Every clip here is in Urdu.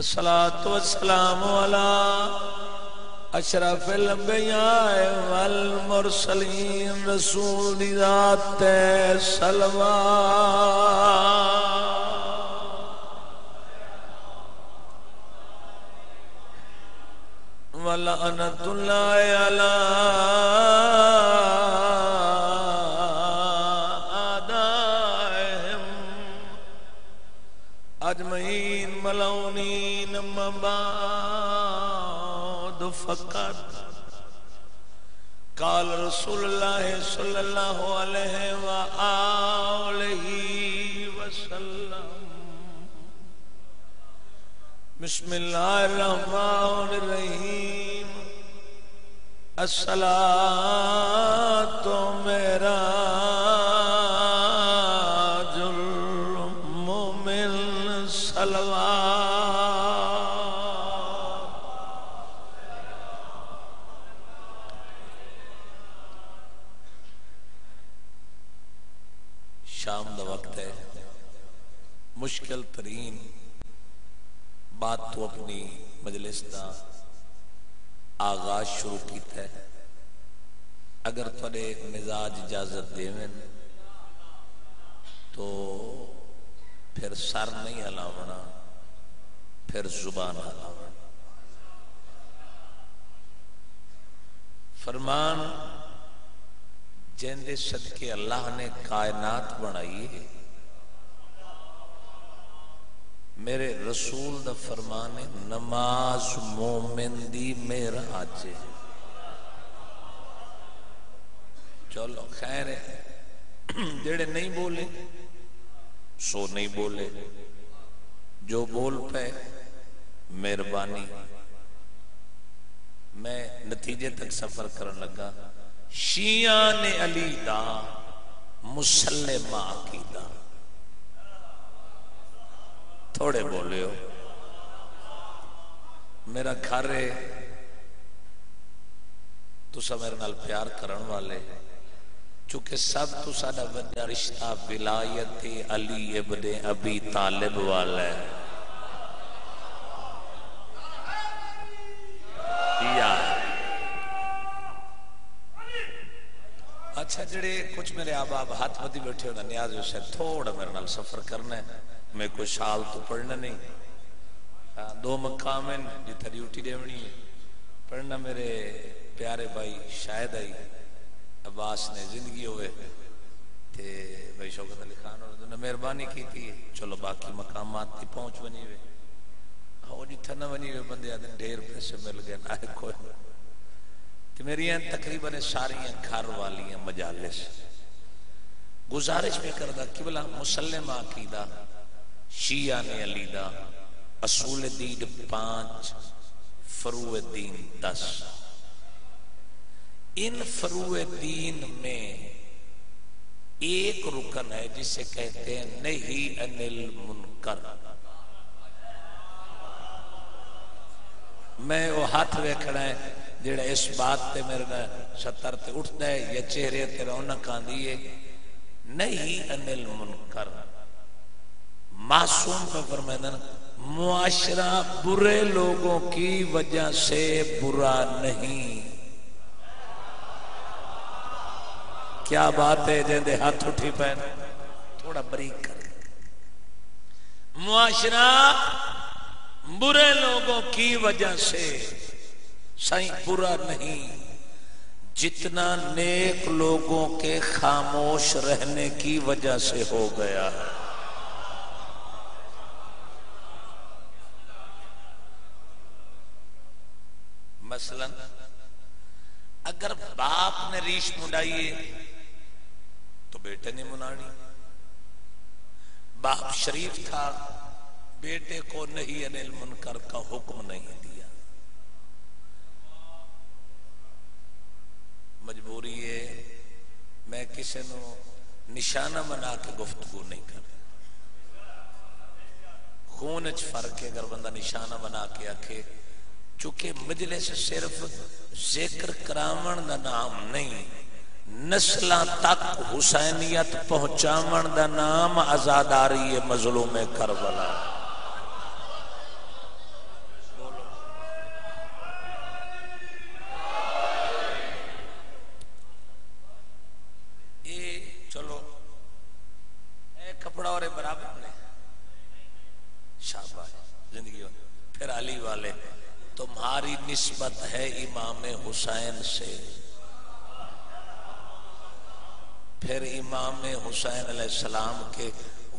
الصلاة والسلام على اشرف الانبیاء والمرسلین رسول ذات صلوات ولعنت اللہ علی اعدائهم اجمعین ملعونین مبعد فقط قال رسول اللہ صلی اللہ علیہ وآلہ وسلم بسم اللہ الرحمن الرحیم الصلاة معراج المؤمن صلوات شام دا وقت ہے مشکل ترین بات تو اپنی مجلس دا آغاز شروع کیتا ہے اگر تھوڑے مزاج اجازت دیویں تو پھر سر نہیں ہلاونا پھر زبان ہلاونا فرمان جن دے صدقے اللہ نے کائنات بنائی ہے میرے رسول دا فرمان ہے نماز مومن دی معراج ہے چلو خیر ہے جڑے نہیں بولے سو نہیں بولے جو بول پہ مہربانی میں نتیجے تک سفر کرن لگا شیعان علی دا مسلمہ عقیدہ تھوڑے بولے ہو میرا گھر ہے تسا میرے نال پیار کرن والے چونکہ سب تو ساڈا وڈا رشتہ ولایت علی ابن ابی طالب والا ہے اچھا جڑے کچھ میرے آباب ہاتھ بدی بیٹھے ہونا نیاز اسے تھوڑا میرے نال سفر کرنا ہے میں کوئی شال تو پڑھنا نہیں دو مقام ہیں جتھا ڈیوٹی دیونی ہے پڑھنا میرے پیارے بھائی شاہد آئی عباس نے زندگی ہوئے تھے بھائی شوکت علی خان اور مہربانی کی تھی چلو باقی مقامات تھی پہنچ بنی ہوئے وہ جتھا نہ بنی ہوئے بندے آدھے ڈھیر پیسے مل گئے نہ کوئی کہ میری ہیں تقریباً ساری ہیں گھر والی ہیں مجالس گزارش میں کردہ قبلہ مسلمہ عقیدہ شیعہ نے علی دا اصول دین 5 فروع دین 10 ان فروع دین میں ایک رکن ہے جسے کہتے ہیں نہی عن المنکر میں وہ ہاتھ ویکھنا ہے جڑا اس بات تے میرے ستر تے اٹھتا ہے یا چہرے تے رونق آندی ہے نہی عن المنکر معصوم کا فرمائنا معاشرہ برے لوگوں کی وجہ سے برا نہیں کیا بات ہے جن دے ہاتھ اٹھی پہن تھوڑا بریک کر معاشرہ برے لوگوں کی وجہ سے سائیں برا نہیں جتنا نیک لوگوں کے خاموش رہنے کی وجہ سے ہو گیا ہے مثلا اگر باپ نے ریش منڈائیے تو بیٹے نے مناڑی باپ شریف تھا بیٹے کو نہیں عن المنکر کا حکم نہیں دیا مجبوری ہے میں کسی نو نشانہ بنا کے گفتگو نہیں کر خون اچ فرق ہے اگر بندہ نشانہ بنا کے آکھے چونکہ مجلس صرف ذکر کرامن دا نام نہیں نسلہ تک حسینیت پہنچامن دا نام عزاداری مظلوم کربلا اور برابر نے شاباش زندگی ہو. پھر علی والے تمہاری نسبت ہے امام حسین سے. پھر امام حسین علیہ السلام کے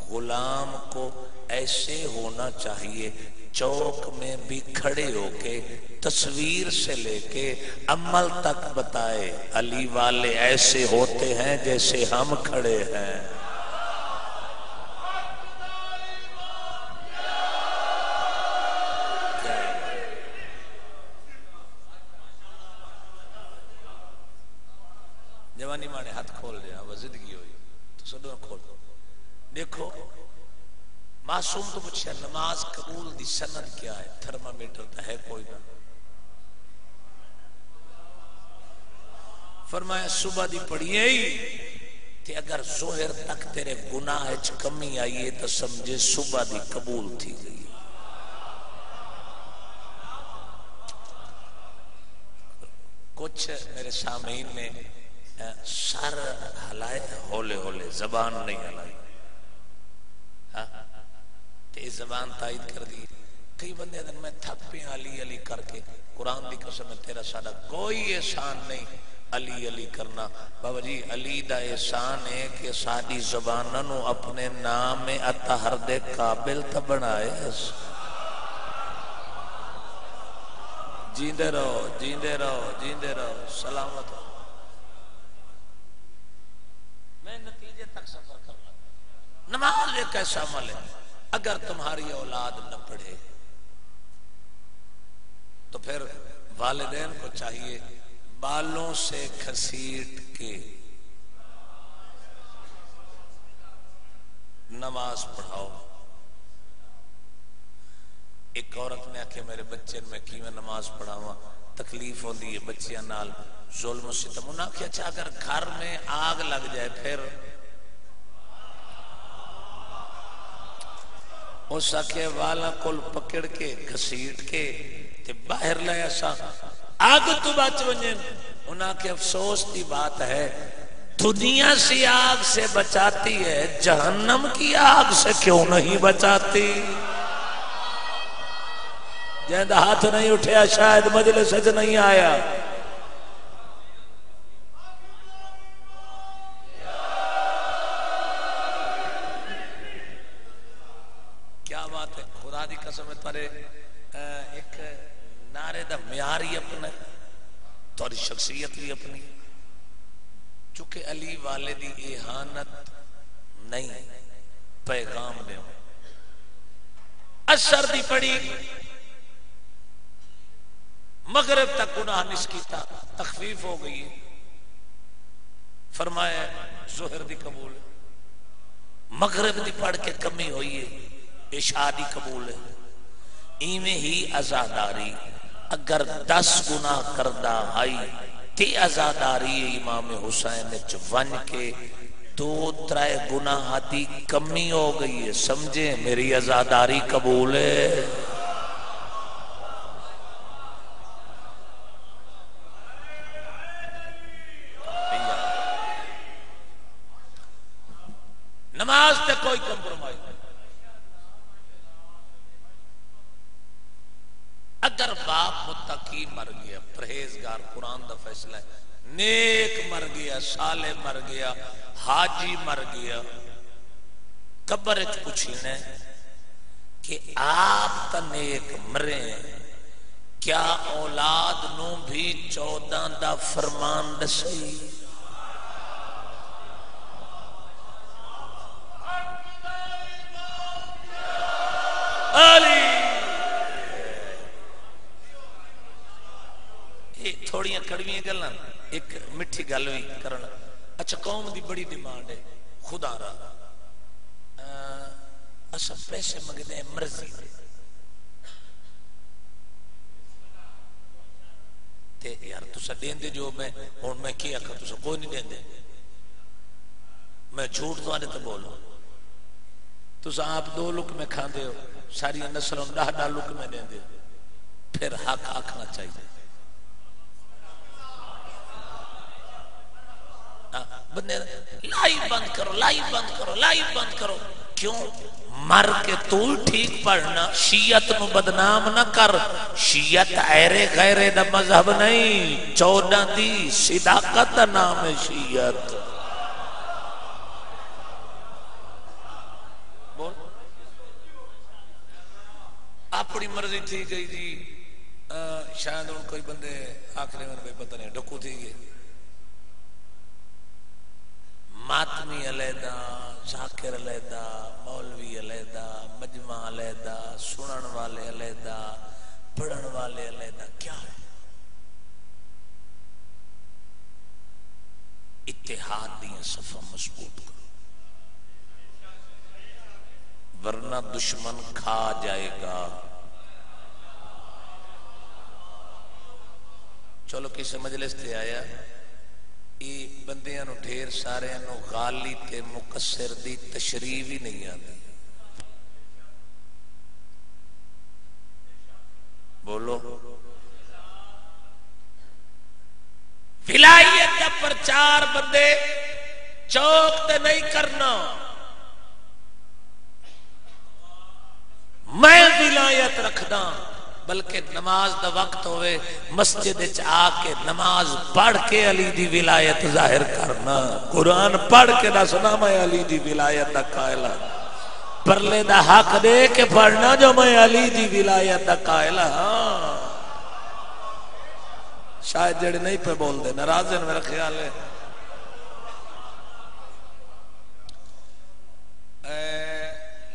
غلام کو ایسے ہونا چاہیے چوک میں بھی کھڑے ہو کے تصویر سے لے کے عمل تک بتائے علی والے ایسے ہوتے ہیں جیسے ہم کھڑے ہیں. جوانی مانے ہاتھ کھول دیا وہ زندگی ہوئی تو سدوں کھول دو. دیکھو معصوم تو پوچھا نماز قبول دی سند کیا ہے؟ تھرمامیٹر تو ہے کوئی نہ. فرمایا صبح دی پڑھیے ہی تے اگر ظہر تک تیرے گناہ اچ کمی آئیے تو سمجھے صبح دی قبول تھی گئی. کچھ میرے سامعین نے سر ہلائے ہولے ہولے زبان نہیں ہلائی تے زبان تائید کر دی. کئی بندے دن میں تھک پہ علی علی کر کے قرآن دی قسم میں تیرا سادہ کوئی احسان نہیں علی علی کرنا. بابا جی علی دا احسان ہے کہ ساری زبانوں اپنے نام اطہر دے قابل تا بنائے. جیندے رہو جیندے رہو جیندے رہو سلامت ہو. میں نتیجے تک سفر کرنا. نماز ایک ایسا عمل ہے اگر تمہاری اولاد نہ پڑھے تو پھر والدین کو چاہیے بالوں سے گھسیٹ کے نماز پڑھاؤ. ایک عورت نے آکھے میرے بچے میں کیویں نماز پڑھاواں تکلیف ہوندی ہے بچیاں نال ظلم و ستم. انہاں کہ اچھا اگر گھر میں آگ لگ جائے پھر اس آکھے والا کل پکڑ کے گھسیٹ کے تے باہر لے ایسا آگ تو بچ ونجن. انہاں کہ افسوس دی بات ہے دنیا سی آگ سے بچاتی ہے جہنم کی آگ سے کیوں نہیں بچاتی. جہاں ہاتھ نہیں اٹھیا شاید مجلس سے نہیں آیا. کیا بات ہے خدا دی قسم ہے تارے ایک نعرے دا معیار ہی اپنا تاری شخصیت بھی اپنی. چونکہ علی والے دی احانت نہیں پیغام دے اثر دی پڑی مغرب تک گناہ نس کیتا تخفیف ہو گئی. فرمایا ظہر دی قبول مغرب دی پڑھ کے کمی ہوئی ہے عشاء دی قبول ہے. ایویں ہی عزاداری اگر 10 گناہ کردہ آئی تے عزاداری امام حسین ون کے 2-3 گناہ دی کمی ہو گئی ہے. سمجھے میری عزاداری قبول ہے. نماز تے کوئی کمپرومائز نہیں. اگر باپ متقی مر گیا پرہیزگار قرآن دا فیصلہ ہے نیک مر گیا صالح مر گیا حاجی مر گیا قبر اچ پوچھنے کہ آپ تا نیک مرے کیا اولاد نو بھی 14 دا فرمان دسی. تھوڑیاں کڑویاں گلاں ایک مٹھی گل ہوئی کرنا. اچھا قوم دی بڑی ڈیمانڈ ہے خدا را اسا پیسے منگدے ہیں مرضی تے یار تسا دین دے جو میں ہن میں کیا کر تسا کوئی نہیں دین دے. میں جھوٹ تو آنے تو بولو تسا آپ 2 لک میں کھان دے ہو ساری نسلوں 10 لک میں دین دے. پھر حق آکھنا چاہیے. بندے لائیو بند کرو لائیو بند کرو لائیو بند کرو کیوں مر کے تو ٹھیک پڑھنا شیعت نو بدنام نہ کر شیعت ایرے غیرے دا مذہب نہیں 14 دی صداقت دا نام ہے شیعت اپنی مرضی تھی گئی جی شاید ان کوئی بندے آخری میں کوئی پتہ نہیں ڈکو تھی گئے ماتمی علیدہ ذاکر علیدہ مولوی علیدہ مجمع علیدہ سنن والے علیدہ پڑھن والے علیدہ کیا ہے اتحاد دیا صفحہ مضبوط کرو ورنہ دشمن کھا جائے گا چلو کسی مجلس تے آیا یہ بندیاں نو ڈھیر سارے نو غالی تے مقصر دی تشریف ہی نہیں آتی بولو ولایت دا پرچار بندے چوک تے نہیں کرنا میں ولایت رکھدا بلکہ نماز دا وقت ہوئے مسجد آ کے نماز پڑھ کے علی دی ولایت ظاہر کرنا قرآن پڑھ کے نہ سنا میں علی دی ولایت دا قائلہ پرلے دا حق دے کے پڑھنا جو میں علی دی ولایت دا قائلہ ہاں شاید جڑے نہیں پہ بول دے ناراض ہے میرا خیال ہے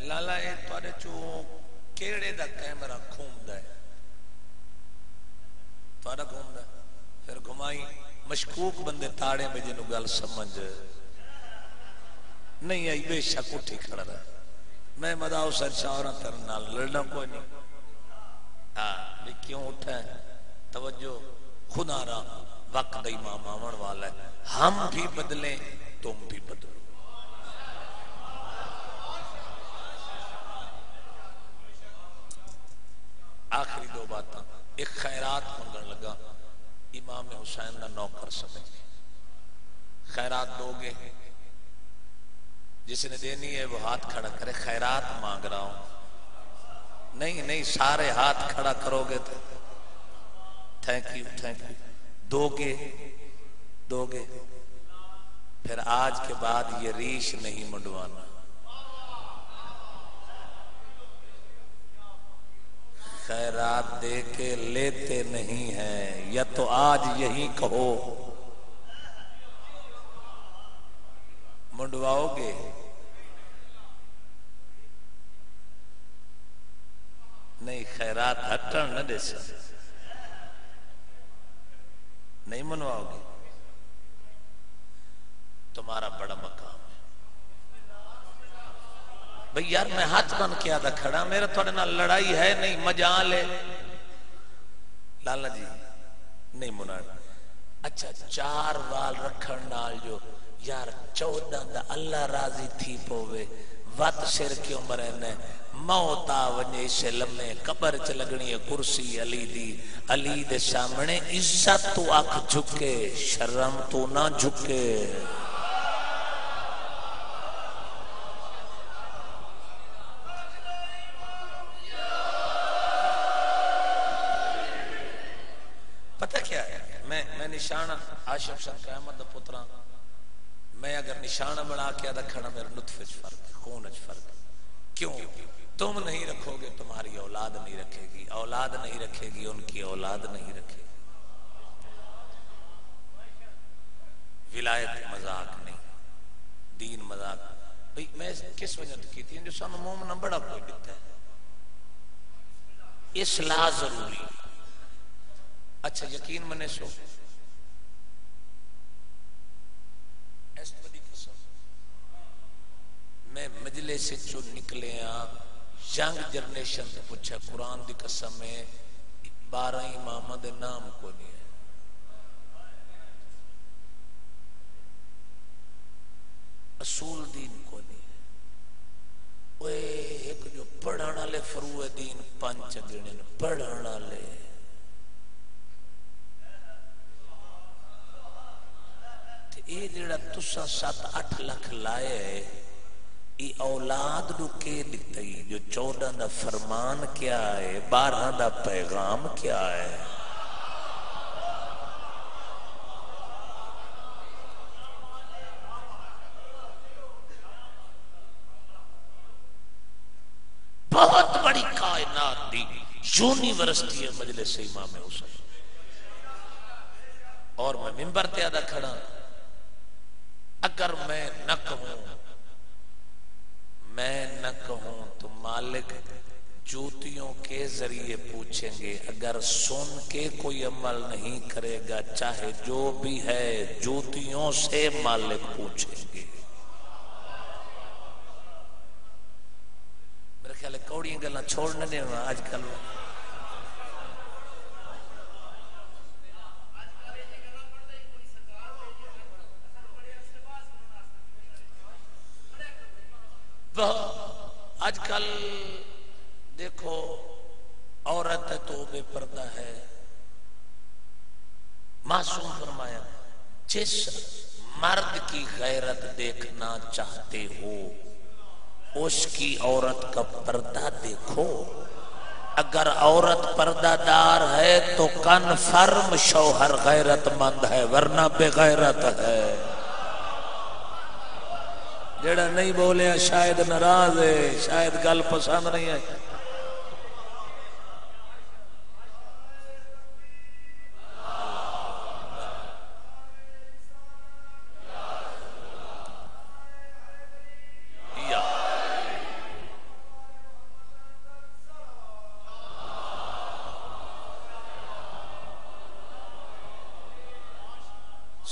لالا اے توڑے چو کیڑے دا کیمرہ کھوم دے توڑا کھوم دے پھر گھمائی مشکوک بندے تاڑے میں جنہوں گل سمجھ نہیں آئی بے شک اٹھی کھڑا رہا میں مداؤ سر شاورہ ترنا لڑنا کوئی نہیں ہاں بھی کیوں اٹھا ہے توجہ خدا رہا وقت دا امام آمن والا ہے ہم بھی بدلیں تم بھی بدلو آخری دو باتاں ایک خیرات منگن لگا امام حسین نہ نوکر سمجھ خیرات دو گے جس نے دینی ہے وہ ہاتھ کھڑا کرے خیرات مانگ رہا ہوں نہیں سارے ہاتھ کھڑا کرو گے تو تھینک یو دو گے پھر آج کے بعد یہ ریش نہیں منڈوانا خیرات دے کے لیتے نہیں ہیں یا تو آج یہی کہو منڈواؤ گے نہیں خیرات ہٹن نہ دے سکتے نہیں منواؤ گے تمہارا بڑا مقام ہے بھئی یار میں ہاتھ بن کے آدھا کھڑا میرا تھوڑے نہ لڑائی ہے نہیں مجال ہے لالا جی نہیں منانا اچھا 4 وال رکھن نال جو یار 14 دا اللہ راضی تھی پوے وات سر کیوں مرنے موت آونجے اسے لمحے قبر چ لگنی ہے کرسی علی دے سامنے عزت تو آنکھ جھکے شرم تو نہ جھکے پتہ کیا ہے میں نشانہ عاشق شاہ قیامت دا پترا میں اگر نشانہ بنا کے آدھا کھڑا میرا نطفے چ فرق خون چ فرق کیوں تم نہیں رکھو گے تمہاری اولاد نہیں رکھے گی اولاد نہیں رکھے گی ان کی اولاد نہیں رکھے گی ولایت مذاق نہیں دین مذاق بھئی میں کس وجہ کی تھی جو سانو مومنہ بڑا کوئی دیتا ہے اصلاح ضروری اچھا یقین منے سو میں مجلے سے جو نکلے ہیں ینگ جنریشن سے پوچھا قرآن دی قسم میں 12 امامہ دے نام کو نہیں ہے اصول دین کو نہیں ہے وہ ایک جو پڑھانا لے فروع دین 5 گنن پڑھانا لے اے جڑا تسا 7-8 لاکھ لائے یہ اولاد نو کے دتی جو 14 دا فرمان کیا ہے 12 دا پیغام کیا ہے بہت بڑی کائنات دی یونیورسٹی ہے مجلس امام حسین اور میں منبر تے ادا کھڑا اگر میں نہ کہوں تو مالک جوتیوں کے ذریعے پوچھیں گے اگر سن کے کوئی عمل نہیں کرے گا چاہے جو بھی ہے جوتیوں سے مالک پوچھیں گے میرے خیال ہے کوڑیاں گلاں چھوڑنے دیں آج کل آج کل دیکھو عورت ہے تو بے پردہ ہے معصوم فرمایا جس مرد کی غیرت دیکھنا چاہتے ہو اس کی عورت کا پردہ دیکھو اگر عورت پردہ دار ہے تو کنفرم شوہر غیرت مند ہے ورنہ بے غیرت ہے جڑا نہیں بولیا شاید ناراض ہے شاید گل پسند نہیں ہے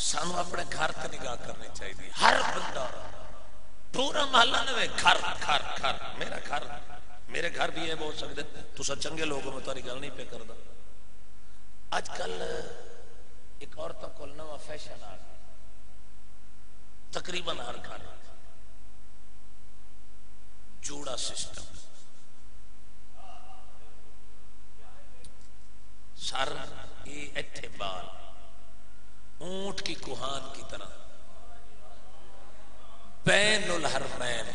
سانو اپنے گھر تے نگاہ کرنی چاہیے ہر بندہ پورا محلہ نوے گھر میرے گھر بھی ہے بہت سکتے تو سا چنگے لوگوں میں تاری گل نہیں پہ کر دا آج کل ایک عورتوں کو نوا فیشن آ تقریباً ہر گھر جوڑا سسٹم سر یہ ایتھے بال اونٹ کی کوہان کی طرح بین الحرمین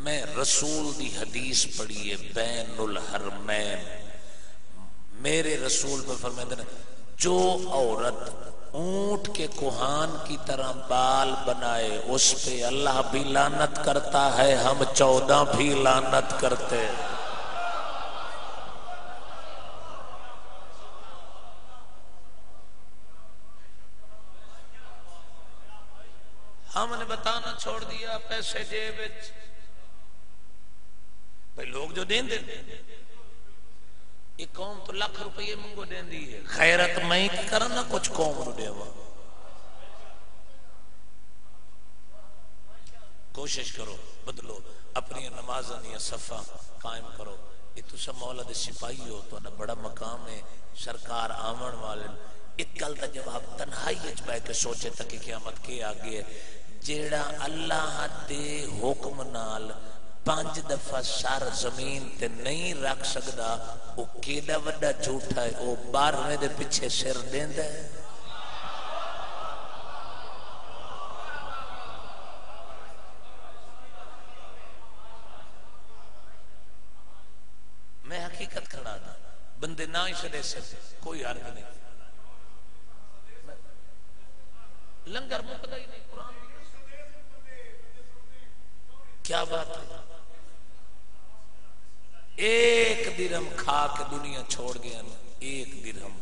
میں رسول دی حدیث پڑھی ہے بین الحرمین میرے رسول پر فرماتے ہیں جو عورت اونٹ کے کوہان کی طرح بال بنائے اس پہ اللہ بھی لعنت کرتا ہے ہم 14 بھی لعنت کرتے ہم نے بتانا چھوڑ دیا پیسے جیب بھئی لوگ جو دین دے یہ قوم تو لاکھ روپے منگو دین دی ہے خیرت میں کرنا کچھ قوم نو دے ہوا کوشش کرو بدلو اپنی نمازیں صفا قائم کرو یہ تو سب مولا دے سپاہی ہو تو نہ بڑا مقام ہے سرکار آمن والے ایک گل دا جواب تنہائی اچ بے کے سوچے تک قیامت کے آگے جیڑا اللہ دے حکم نال 5 دفعہ سر زمین تے نہیں رکھ سکدا وہ کیڑا وڈا جھوٹا ہے وہ 12ویں دے پیچھے سر دیندا ہے میں حقیقت کھڑا تھا بندے نہ ہی سدے سے کوئی حرج نہیں لنگر مقدہ ہی نہیں قرآن کیا بات ہے 1 درہم کھا کے دنیا چھوڑ گیا 1 درہم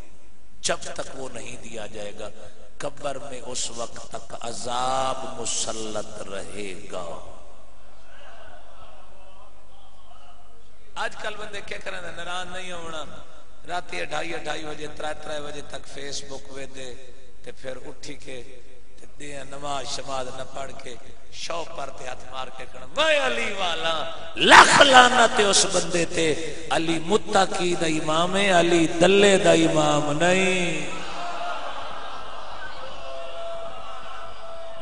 جب تک وہ نہیں دیا جائے گا قبر میں اس وقت تک عذاب مسلط رہے گا آج کل بندے کیا کریں ناراض نہیں ہونا راتی 2:30 بجے 3 بجے تک فیس بک وے دے تے پھر اٹھی کے دیا نماز شماز نہ پڑھ کے شو پر تے ہاتھ مار کے کہنا میں علی والا لاکھ لعنت اس بندے تے علی متقی دا امام ہے علی دلے دا امام نہیں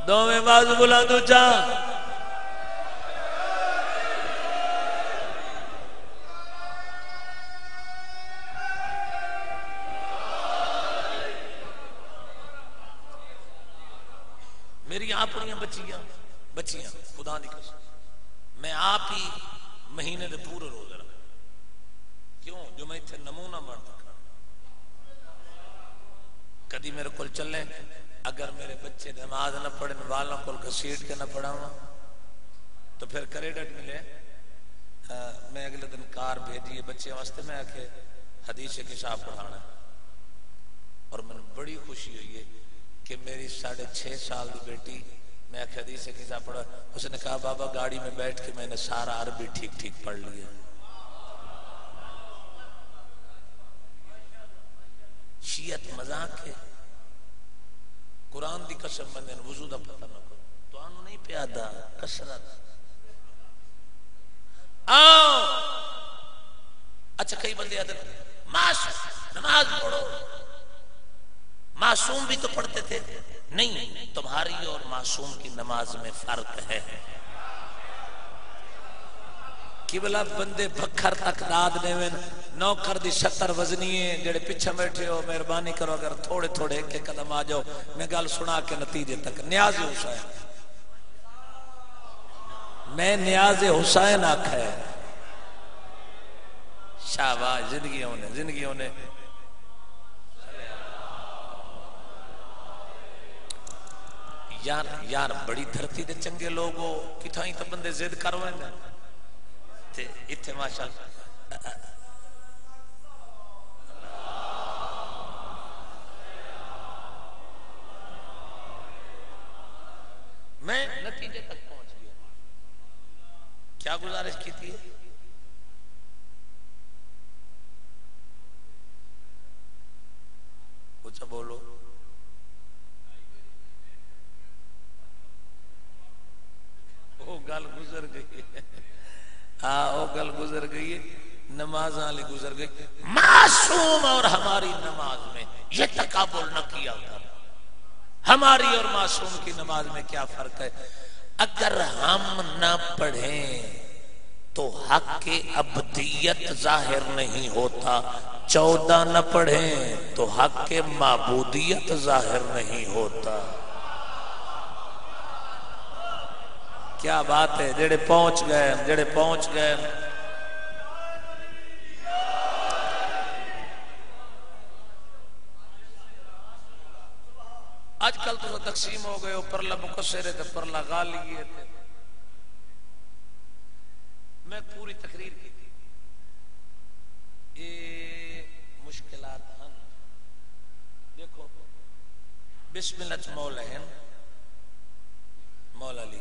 دو میں باز بلندو چاہ میری اپنی بچیاں خدا دی قسم میں آپ ہی مہینے دے پورے روزے رکھ کیوں جو میں اتنے نمونہ بڑھتا کدی میرے کول چلے اگر میرے بچے نماز نہ پڑھن والوں کو گھسیٹ کے نہ پڑھاواں تو پھر کریڈٹ ملے میں اگلے دن کار بھیجیے بچے واسطے میں آکے حدیث کتاب پڑھانا اور میں بڑی خوشی ہوئی ہے کہ میری 6.5 سال دی بیٹی میں آکے حدیث کتاب پڑھا اس نے کہا بابا گاڑی میں بیٹھ کے میں نے سارا عربی ٹھیک ٹھیک پڑھ لیا شیعت مذاق ہے قرآن دی قسم بندے وضو دا پتہ نہ کرو تو آنو نہیں پیادا کسرت آؤ اچھا کئی بندے آتے نماز پڑھو معصوم بھی تو پڑھتے تھے نہیں تمہاری اور معصوم کی نماز میں فرق ہے قبلہ بندے بکھر تک داد دیویں نوکر دی 70 وزنیے جڑے پیچھے بیٹھے ہو مہربانی کرو اگر تھوڑے تھوڑے ایک قدم آ جاؤ میں گل سنا کے نتیجے تک نیاز حسین میں نیاز حسین آکھا ہے شاباش زندگیوں نے یار بڑی دھرتی دے چنگے لوگ ہو کتھائیں تو بندے زد کرویں تے اتھے ماشاءاللہ میں نتیجے تک پہنچ گیا کیا گزارش کی تھی کچھ بولو وہ گل گزر گئی وہ گل گزر گئی ہے نماز والی گزر گئی معصوم اور ہماری نماز میں یہ تقابل نہ کیا تھا ہماری اور معصوم کی نماز میں کیا فرق ہے اگر ہم نہ پڑھیں تو حق کی ابدیت ظاہر نہیں ہوتا 14 نہ پڑھیں تو حق کے معبودیت ظاہر نہیں ہوتا کیا بات ہے جڑے پہنچ گئے آج کل تو تقسیم ہو گئے پرلا مقصر تھے پرلا غالی تھے میں پوری تقریر کی تھی یہ مشکلات ہیں دیکھو بسم اللہ مولا ہیں مولا علی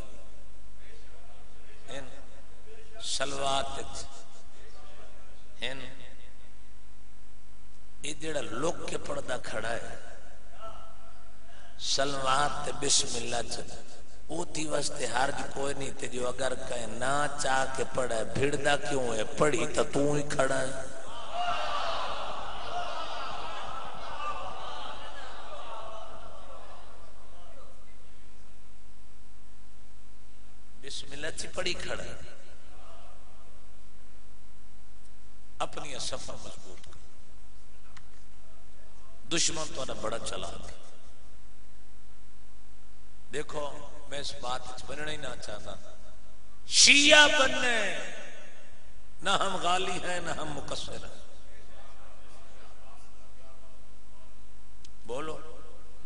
ہیں سلوات ہیں یہ جڑا لوگ کے پردہ کھڑا ہے سلوات بسم اللہ چل وہ تھی واسطے حرج کوئی نہیں تے جو اگر کہیں نہ چاہ کے پڑھا ہے بھیڑدہ کیوں ہے پڑھی تو ہی کھڑا ہے بسم اللہ چی پڑھی کھڑا ہے اپنی صفحہ مضبوط کر دشمن تو بڑا چلا گیا دیکھو میں اس بات بننا ہی نہ چاہتا شیعہ بننے نہ ہم غالی ہیں نہ ہم مقصر ہیں بولو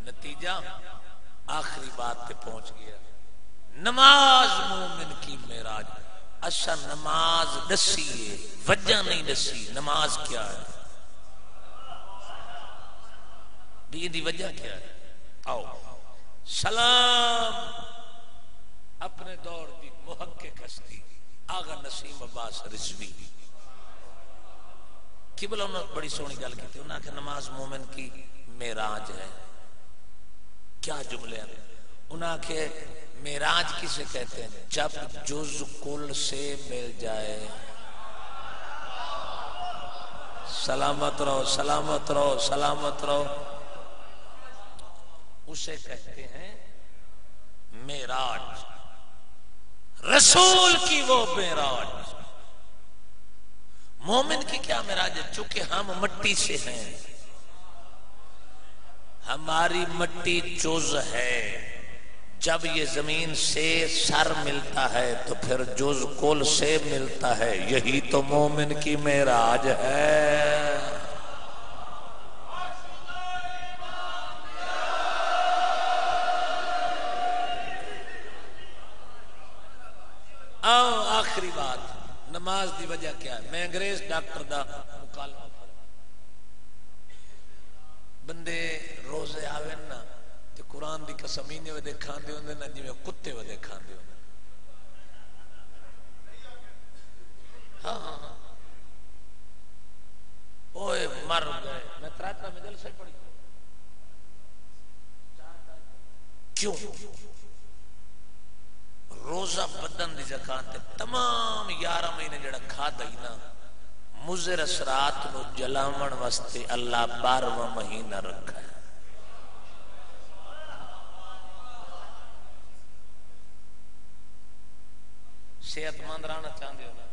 نتیجہ آخری بات پہ پہنچ گیا نماز مومن کی معراج اچھا نماز دسی ہے وجہ نہیں دسی نماز کیا ہے دی وجہ کیا ہے آؤ سلام اپنے دور دی محقق ہستی آغا نسیم عباس رضوی قبلہ انہوں نے بڑی سونی گل کی تھی انہوں نے کہا نماز مومن کی معراج ہے کیا جملے ہیں انہوں نے کہا معراج کسے کہتے ہیں جب جز کل سے مل جائے سلامت رہو سلامت رہو سلامت رہو اسے کہتے ہیں معراج رسول کی وہ معراج مومن کی کیا معراج ہے چونکہ ہم مٹی سے ہیں ہماری مٹی جز ہے جب یہ زمین سے سر ملتا ہے تو پھر جز کل سے ملتا ہے، یہی تو مومن کی معراج ہے۔ آخری بات، نماز دی وجہ کیا ہے؟ میں انگریز ڈاکٹر دا مکالمہ بندے روزے آوے نا تے قرآن دی قسم ہی نہیں ودے کھاندے ہوندے نا جی میں کتے ودے کھاندے ہوندے۔ ہاں ہاں ہاں اوئے مر گئے۔ میں تراتہ میں جلسہ پڑھی کیوں؟ روزہ بدن دی زکاة تے تمام 11 مہینے جڑا کھا دئی نا مضر اثرات نو جلاون واسطے اللہ 12واں مہینہ رکھا ہے۔ صحت مند رہنا چاہتے ہو نا؟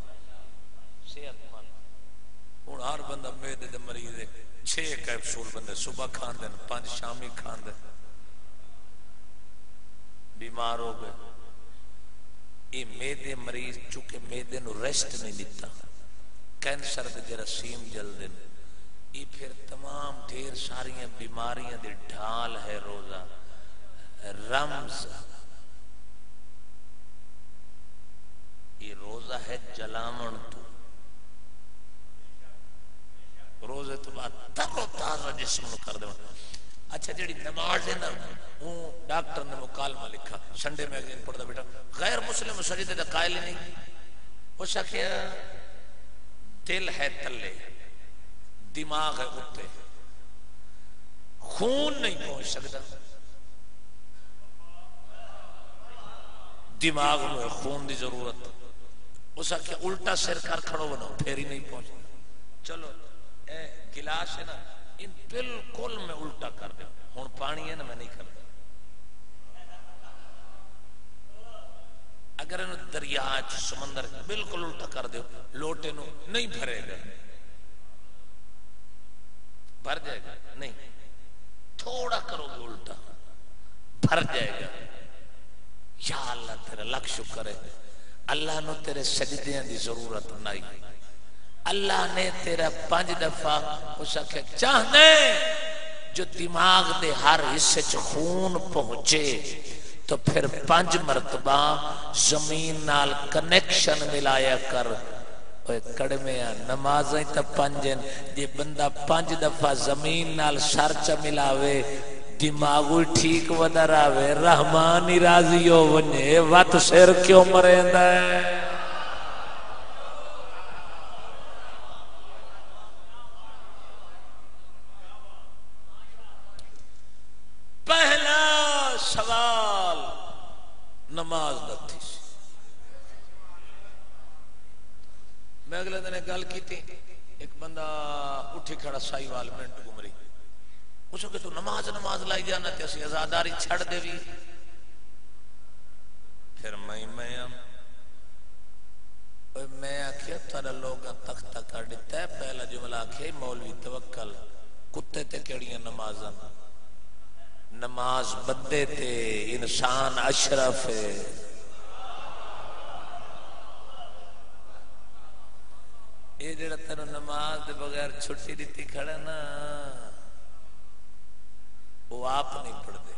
صحت مند ہوں ہر بندہ میدے دے مریض 6 کیپسول بندے صبح کھان دیں 5 شامی کھان دیں، بیمار ہو گئے۔ یہ میدے مریض چونکہ میدے نو ریسٹ نہیں دیتا، کینسر دے جراثیم جلدے یہ پھر تمام ڈھیر ساریاں بیماریاں دے ڈھال ہے۔ روزہ رمز، یہ روزہ ہے جلاون تو، روزے تو بعد تر و تازہ جسم نو کر دے۔ اچھا جڑی نماز ہے نا وہ ڈاکٹر نے مکالمہ لکھا، سنڈے میگزین پڑھتا بیٹا، غیر مسلم سجدے دا قائل ہی نہیں۔ اس کیا دل ہے تلے، دماغ ہے اتے، خون نہیں پہنچ سکتا، دماغ میں خون دی ضرورت۔ اس کیا الٹا سر کر کھڑو بناؤ پھر ہی نہیں پہنچ۔ چلو اے گلاس ہے نا ان بالکل میں الٹا کر دیں، ہون پانی ہے نا میں نہیں کر دیں۔ اگر انہوں دریا سمندر بالکل الٹا کر دیں لوٹے نو نہیں بھرے گا، بھر جائے گا نہیں، تھوڑا کرو گے الٹا بھر جائے گا۔ یا اللہ تیرا لاکھ شکر ہے، اللہ نو تیرے سجدیاں دی ضرورت نہیں، اللہ نے تیرا 5 دفعہ اس کے چاہنے جو دماغ دے ہر حصے چ خون پہنچے تو پھر 5 مرتبہ زمین نال کنیکشن ملایا کر۔ کڑمیاں نمازیں تا 5 جی بندہ 5 دفعہ زمین نال سر چ ملاوے دماغو ٹھیک ودر آوے رحمانی راضی ہو ونجے وات سر کیوں مریندا ہے؟ پہلا سوال نماز دا تھی۔ میں اگلے دن گل کی تھی، ایک بندہ اٹھی کھڑا سائی وال منٹ گمری، اس کو کہ تو نماز لائی جانا تے اسی ازاداری چھڑ دے بھی۔ پھر میں آکھیا تارا لوگاں تختہ کر دیتا ہے، پہلا جملہ آکھے مولوی توکل، کتے تے کیڑیاں نمازاں، نماز بندے تے انسان اشرف ہے۔ یہ جڑا تینوں نماز دے بغیر چھٹی دیتی کھڑا نا وہ آپ نہیں پڑھ دے۔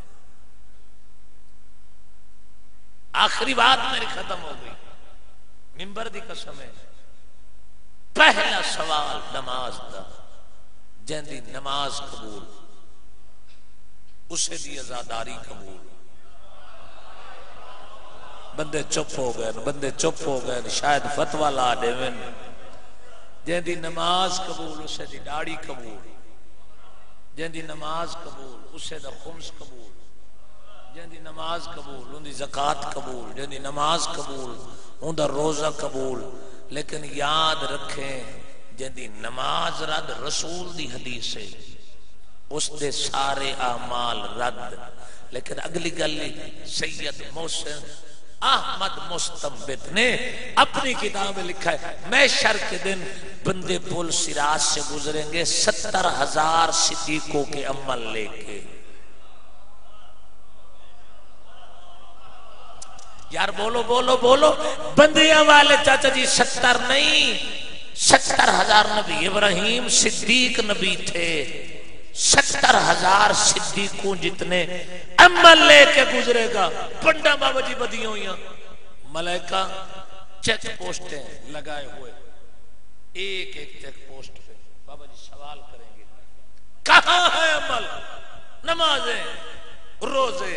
آخری بات میری ختم ہو گئی، منبر دی قسم ہے، پہلا سوال نماز دا، جن دی نماز قبول اسے دی ازاداری قبول۔ بندے چپ ہو گئے شاید فتوہ لا دے ون، جن دی نماز قبول اسے دی داڑھی قبول، جن دی نماز قبول اسے دا خمس قبول، جن دی نماز قبول ان دی زکاة قبول، جن دی نماز قبول ان دا روزہ قبول۔ لیکن یاد رکھیں جن دی نماز رد رسول دی حدیث ہے اس دے سارے اعمال رد۔ لیکن اگلی گلی سید محسن احمد مستنبط نے اپنی کتاب میں لکھا ہے، محشر کے دن بندے پل صراط سے گزریں گے 70,000 صدیقوں کے عمل لے کے۔ یار بولو بولو بولو بندیاں والے چاچا جی 70 نہیں 70,000 نبی ابراہیم صدیق نبی تھے 70,000 صدیقوں جتنے عمل لے کے گزرے گا پنڈا بابا جی بدیوں ہوئی ملائکہ چیک پوسٹیں لگائے ہوئے ایک ایک چیک پوسٹ پہ بابا جی سوال کریں گے کہاں ہے عمل نمازیں روزے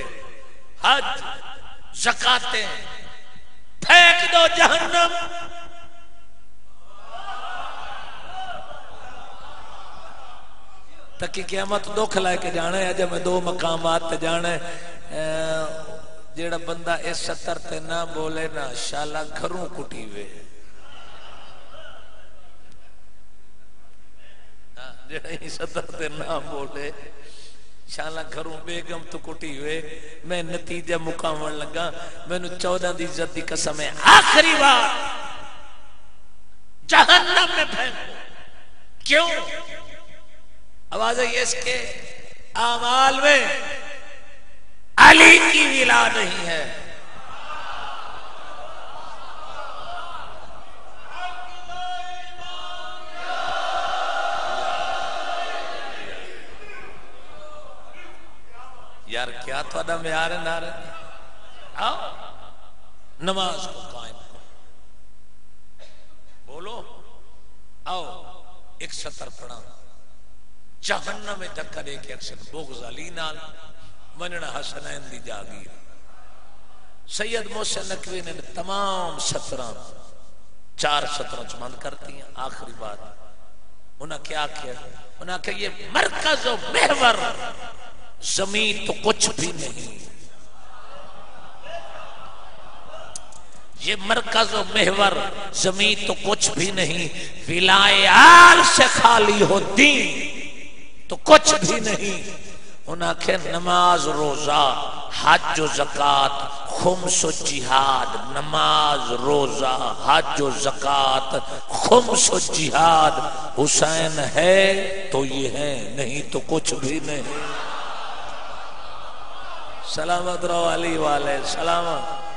حج زکاتیں پھینک دو جہنم تکی قیامت دکھ لائے کے جانا ہے جب میں 2 مقامات تے جانا ہے جیڑا بندہ اس 70 تے نہ بولے نا شالا گھروں کٹی ہوئے جیڑا ہی 70 تے نہ بولے شالا گھروں بیگم تو کٹی ہوئے میں نتیجہ مقامن لگا میں نے 14 دی عزت دی قسم ہے آخری بار جہنم میں پھینکو کیوں آواز ہے اس کے اعمال میں علی کی ولا نہیں ہے یار کیا تو آدھا معیار ہے نعرے آؤ نماز کو قائم کرو بولو آؤ 170 پڑھا جہنم میں دھکا دے کے اکثر بغض علی نال مننا حسنین دی جاگیر سید محسن نقوی نے تمام 4 سطروں چمند کرتی ہیں آخری بات انہاں کیا کیا انہاں کہ یہ مرکز و محور زمین تو کچھ بھی نہیں یہ مرکز و محور زمین تو کچھ بھی نہیں ولایات سے خالی ہو دین تو کچھ بھی نہیں انہاں کہ نماز روزہ حج و زکاة خمس و جہاد نماز روزہ حج و زکاة خمس و جہاد حسین ہے تو یہ ہے نہیں تو کچھ بھی نہیں سلامت رہو علی والے سلامت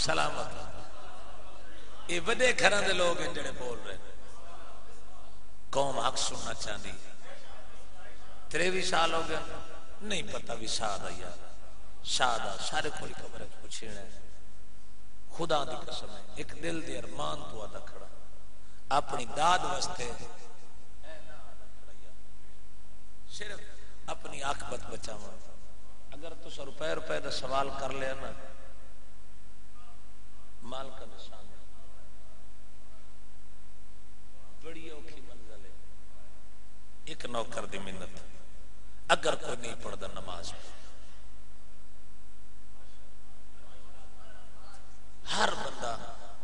سلامت یہ بڑے گھران دے لوگ ہیں جڑے بول رہے قوم حق سننا چاہتی 23 سال ہو گیا نہیں پتا بھی سادہ یار سادہ سارے کوئی خبر ہے کچھ ہے خدا دی قسم ہے ایک دل دے ارمان تو آدھا کھڑا اپنی داد واسطے صرف اپنی عاقبت بچاواں اگر تو 100 روپے دا سوال کر لیا نا مال کا نشان بڑی اوکھی منزل ہے ایک نوکر دی منت اگر کوئی نہیں پڑھتا نماز ہر بندہ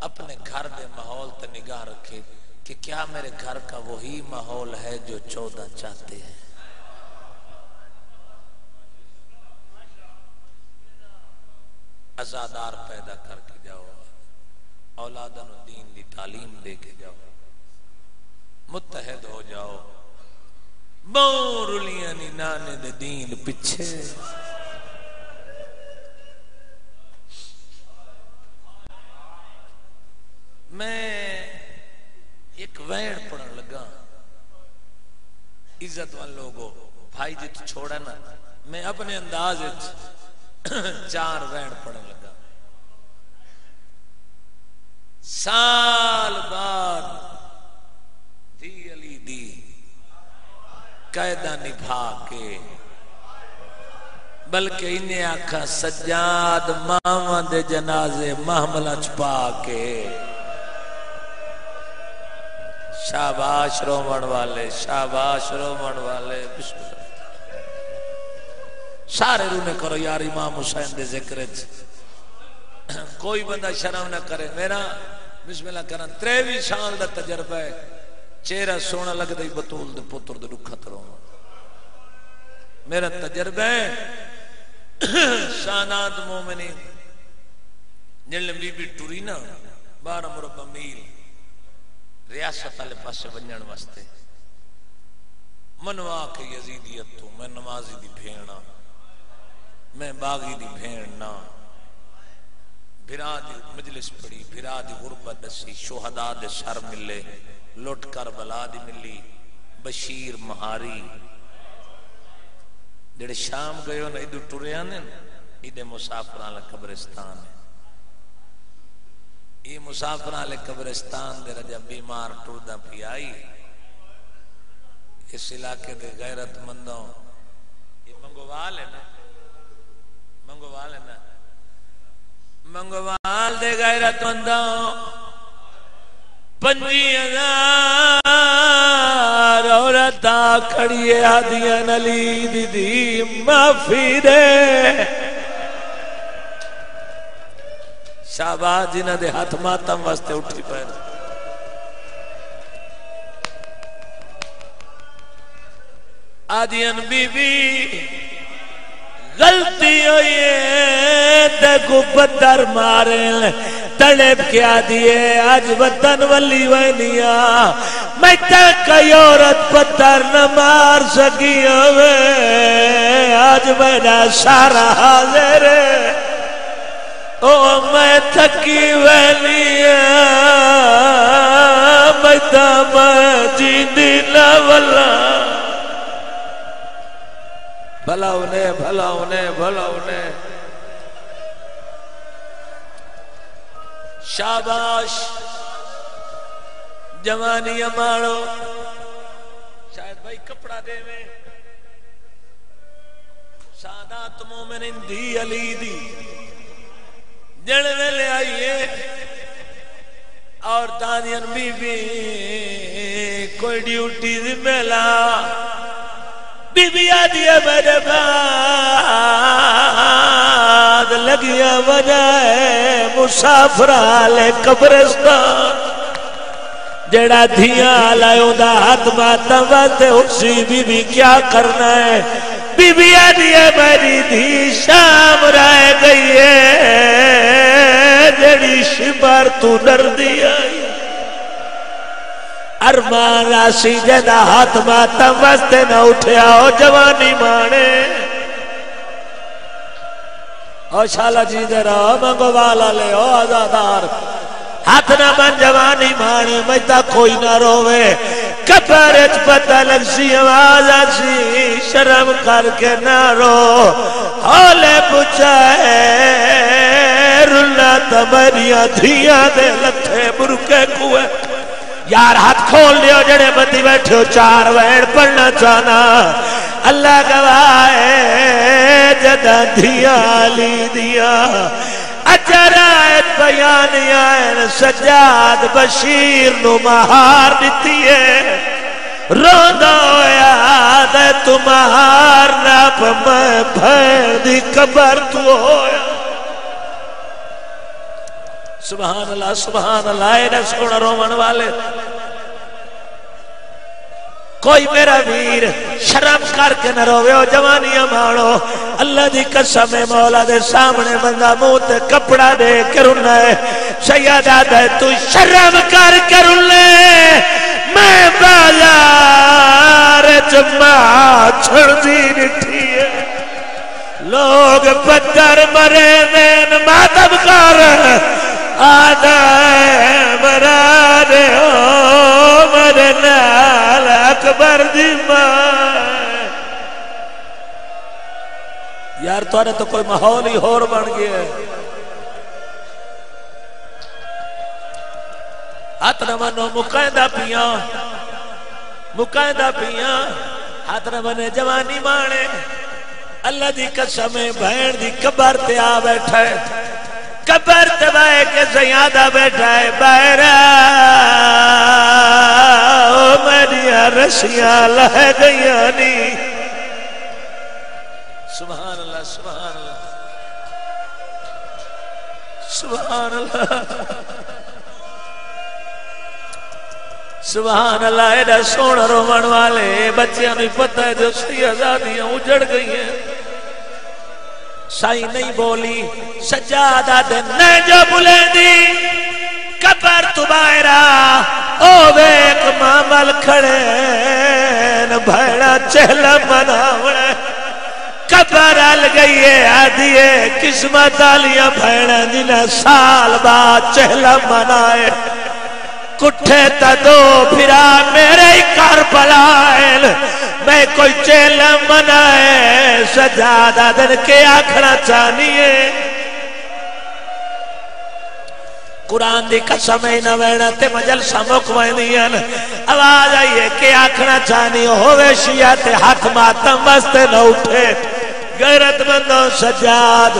اپنے گھر دے ماحول تے نگاہ رکھے کہ کیا میرے گھر کا وہی ماحول ہے جو 14 چاہتے ہیں ازادار پیدا کر کے جاؤ اولادن و دین دی تعلیم دے کے جاؤ متحد ہو جاؤ بورولیاں نی نانے دے دین پچھے میں ایک وین پڑھن لگا عزت وال لوگوں بھائی جی تو چھوڑا نا میں اپنے انداز چار وین پڑھن لگا سال بعد دی علی دی قاعدہ نبھا کے بلکہ انہیں آکھا سجاد ماما دے جنازے محملہ چھپا کے شاباش رومن والے شاباش رومن والے بسم اللہ سارے رونے کرو یار امام حسین دے ذکر کوئی بندہ شرم نہ کرے میرا بسم اللہ کرن 23 سال دا تجربہ ہے چہرہ سونا لگ دے بطول دے پتر دے رکھت رہو میرا تجربہ ہے شانات مومنین جنل بی بی ٹوری نا 12 مربع میل ریاست والے پاسے ونجن واسطے منوا کے یزیدیت تو میں نمازی دی بھیڑا میں باغی دی بھیڑنا بھرا دی مجلس پڑی بھرا دی غربت دسی شہداء دے سر ملے لٹ کر بلا دی ملی بشیر مہاری جڑے شام گئے ہو نا ادھو ٹورے آنے ادھے مسافران لے قبرستان ہے یہ مسافران لے قبرستان دے رجا بیمار ٹوردہ پی آئی اس علاقے دے غیرت مندوں یہ منگوال ہے نا منگوال ہے نا منگوال دے غیرت مندوں 50,000 عورتاں کھڑیے آدیاں علی دی دی معافی دے شاباش جنہ دے ہاتھ ماتم واسطے اٹھی پیر آدیان بی بی غلطی ہوئی ہے دیکھو پتھر مارے تڑپ کیا دیئے آج وطن ولی وینیا میں تک کئی عورت پتھر نہ مار سکی ہوئے آج میرا سارا حاضر ہے او میں تھکی وینیا میں تم جیندی نہ ولا بھلا انہیں بھلا انہیں بھلا انہیں شاباش جوانی امارو شاید بھائی کپڑا دے میں سادات مومن دی علی دی جڑ میں لے آئیے اور دانیان بی بی کوئی ڈیوٹی دی ملا بی بی آدھی ہے میرے بعد لگیا وجہ ہے مسافرہ لے قبرستان جڑا دھیاں لائیوں دا ہاتھ ماتا واسطے اسی بی بی کیا کرنا ہے بی بی آدھی ہے میری دھی شام رہ گئی ہے جڑی شبار تو ڈر دیا ارمان راسی جدا ہاتھ ماتا واسطے نہ اٹھیا ہو جوانی مانے او شالا جی دے رہا منگو والا لے او آزادار ہاتھ نہ من جوانی مانے مجھتا کوئی نہ روے کپارت پتہ لگ سی آواز آسی شرم کر کے نہ رو ہولے بچائے رلنا تمہریاں دھیاں دے لتھے برکے کوئے یار ہاتھ کھول لیو جڑے بندی بیٹھے ہو 4 وین پڑھنا چاہنا اللہ گواہ جدہ دھیا لی دیا اجر آیت بیان آئین سجاد بشیر نو مہار دیتی ہے روندہ ہویا دے تو مہار ناپ میں بھین دی قبر تو ہویا سبحان اللہ اے سونا رومن والے کوئی میرا ویر شرم کر کے نہ روے ہو جوانیاں مانو اللہ دی قسم مولا دے سامنے بندہ منہ تے کپڑا دے کے رنا ہے سیدہ دے تو شرم کر کے رنے میں بازار جمعہ چھڑ دی نٹھی ہے لوگ پتھر مرے دین ماتم کر آدھا مراد ہو مرنال اکبر دی ماں یار توڑے تو کوئی ماحول ہی ہور بن گیا ہے ہاتھ نہ منو مقایدہ پیاں ہاتھ نہ منے جوانی مانے اللہ دی قسم بہن دی قبر تے آ بیٹھا ہے قبر تے بائے کے زیادہ بیٹھا ہے بہرا میریاں رسیاں لہ گئیاں نی سبحان اللہ سبحان اللہ سبحان اللہ سبحان اللہ ایڈا سونا رومن والے بچیاں نہیں پتہ ہے جو سی آزادیاں اجڑ گئی ہیں سائی نہیں بولی سجادہ دن نہیں جو بلیں دی قبر تو بائرہ او بیک مامل کھڑے بھیڑا چہلہ مناوڑے قبر آل گئی ہے آدھیے قسمت آلیاں بھیڑا جنہ سال بعد چہلہ منائے کٹھے تا دو پھرا میرے ہی کربلائل میں کوئی چہلہ منائے سجادہ دن کے آکھنا چاہنیے قرآن دی قسم نہ وینا تے مجلسہ مکوینیاں آواز آئیے کہ آکھنا چاہنی ہوئے شیعہ تے ہاتھ ماتم بستے نہ اٹھے غیرت مندوں سجاد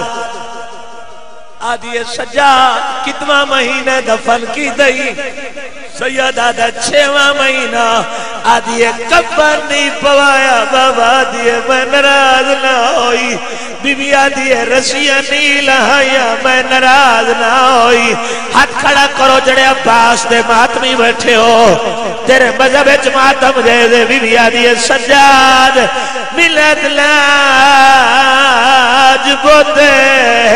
آدھیے سجاد کتنا مہینہ دفن کی دئی سیدہ دا 6واں مہینہ آدھیے قبر نہیں پوایا بابا آدھیے میں نراز نہ ہوئی بی بی آدھیے رسیاں نہیں لہایا میں نراز نہ ہوئی ہاتھ کھڑا کرو جڑے عباس دے ماتمی بیٹھے ہو تیرے مذہب ماتم دے دے بی بی آدھیے سجاد ملت لاج بوتے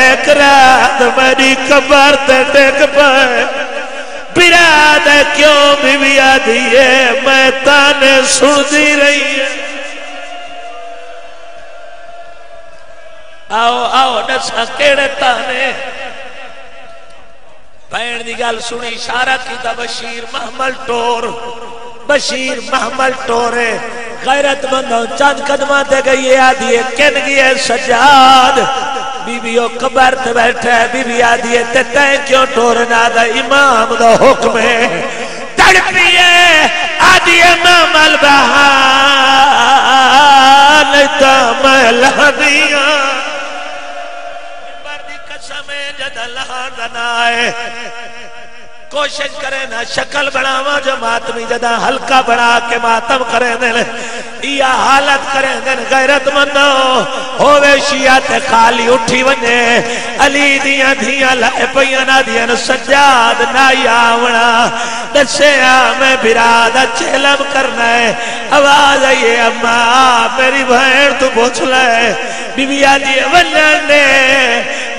ایک رات میری قبر تے ٹک پائے براد کیوں بی بی آدھیے میں تانے سن دی رہی ہے آؤ نسا کیڑے تانے بہن دی گل سنی اشارہ کیتا بشیر محمل ٹورے غیرت مندوں چند قدمہ دے گئی آدھیے کن گئے سجاد بی بیو قبر تے بیٹھے بی بی آدھیے تے تے کیوں ٹورنا دا امام دا حکم ہے تڑپیے آدھیے محمل بہان تا میں لہنیاں بردی قسم جد لہن آئے کوشش کرے نا شکل بڑھاوا جو ماتمی جدا ہلکا بڑھا کے ماتم کرے دن یا حالت کرے دن غیرت مندو ہووے شیعہ تے خالی اٹھی ونجے علی دیاں دیاں لائے پیانا دیاں سجاد نائی آونا نسیا میں برادہ چہلم کرنا ہے آواز آئیے اماں میری بہن تو پوچھ لائے بی بی آدھیے وننے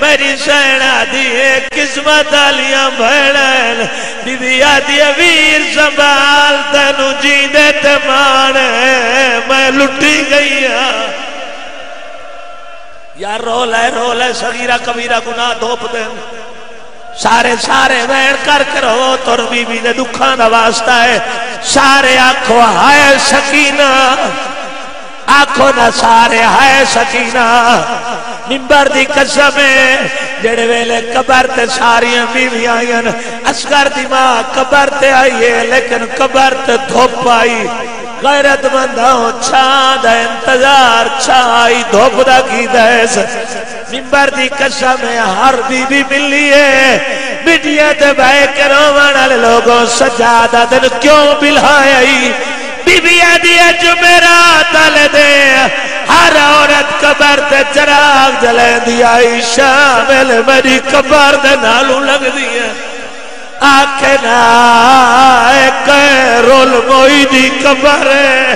میری سینہ دیئے قسمت آلیاں بہنیں بی بی آدھیے ویر سنبھال تنو جیدے تمانے میں لٹی گئی یا رول ہے صغیرہ کبیرہ گناہ دھوپ دیں سارے وین کر کے رہو تو بی بی دے دکھاں دا واسطہ ہے سارے آنکھوں ہائے سکینہ آنکھوں نہ سارے ہائے سکینہ ممبر دی قسم ہے جڑے ویلے قبر تے ساریاں بیوی آئین اسکر دی ماں قبر تے آئیے لیکن قبر تے دھوپ آئی غیرت مندوں چھاند انتظار چھائی دھوپ دا کی دیس ممبر دی قسم ہے ہر بی بی ملیے میڈیا تے بھائی کے رومانا لے لوگوں سجادہ دن کیوں بلہائی بی بی آدھیا جو میرا تل دے ہر عورت قبر تے چراغ جلے دیا شامل میری قبر دے نالو لگ دیا آکھے نا ایک رول موئی دی قبر ہے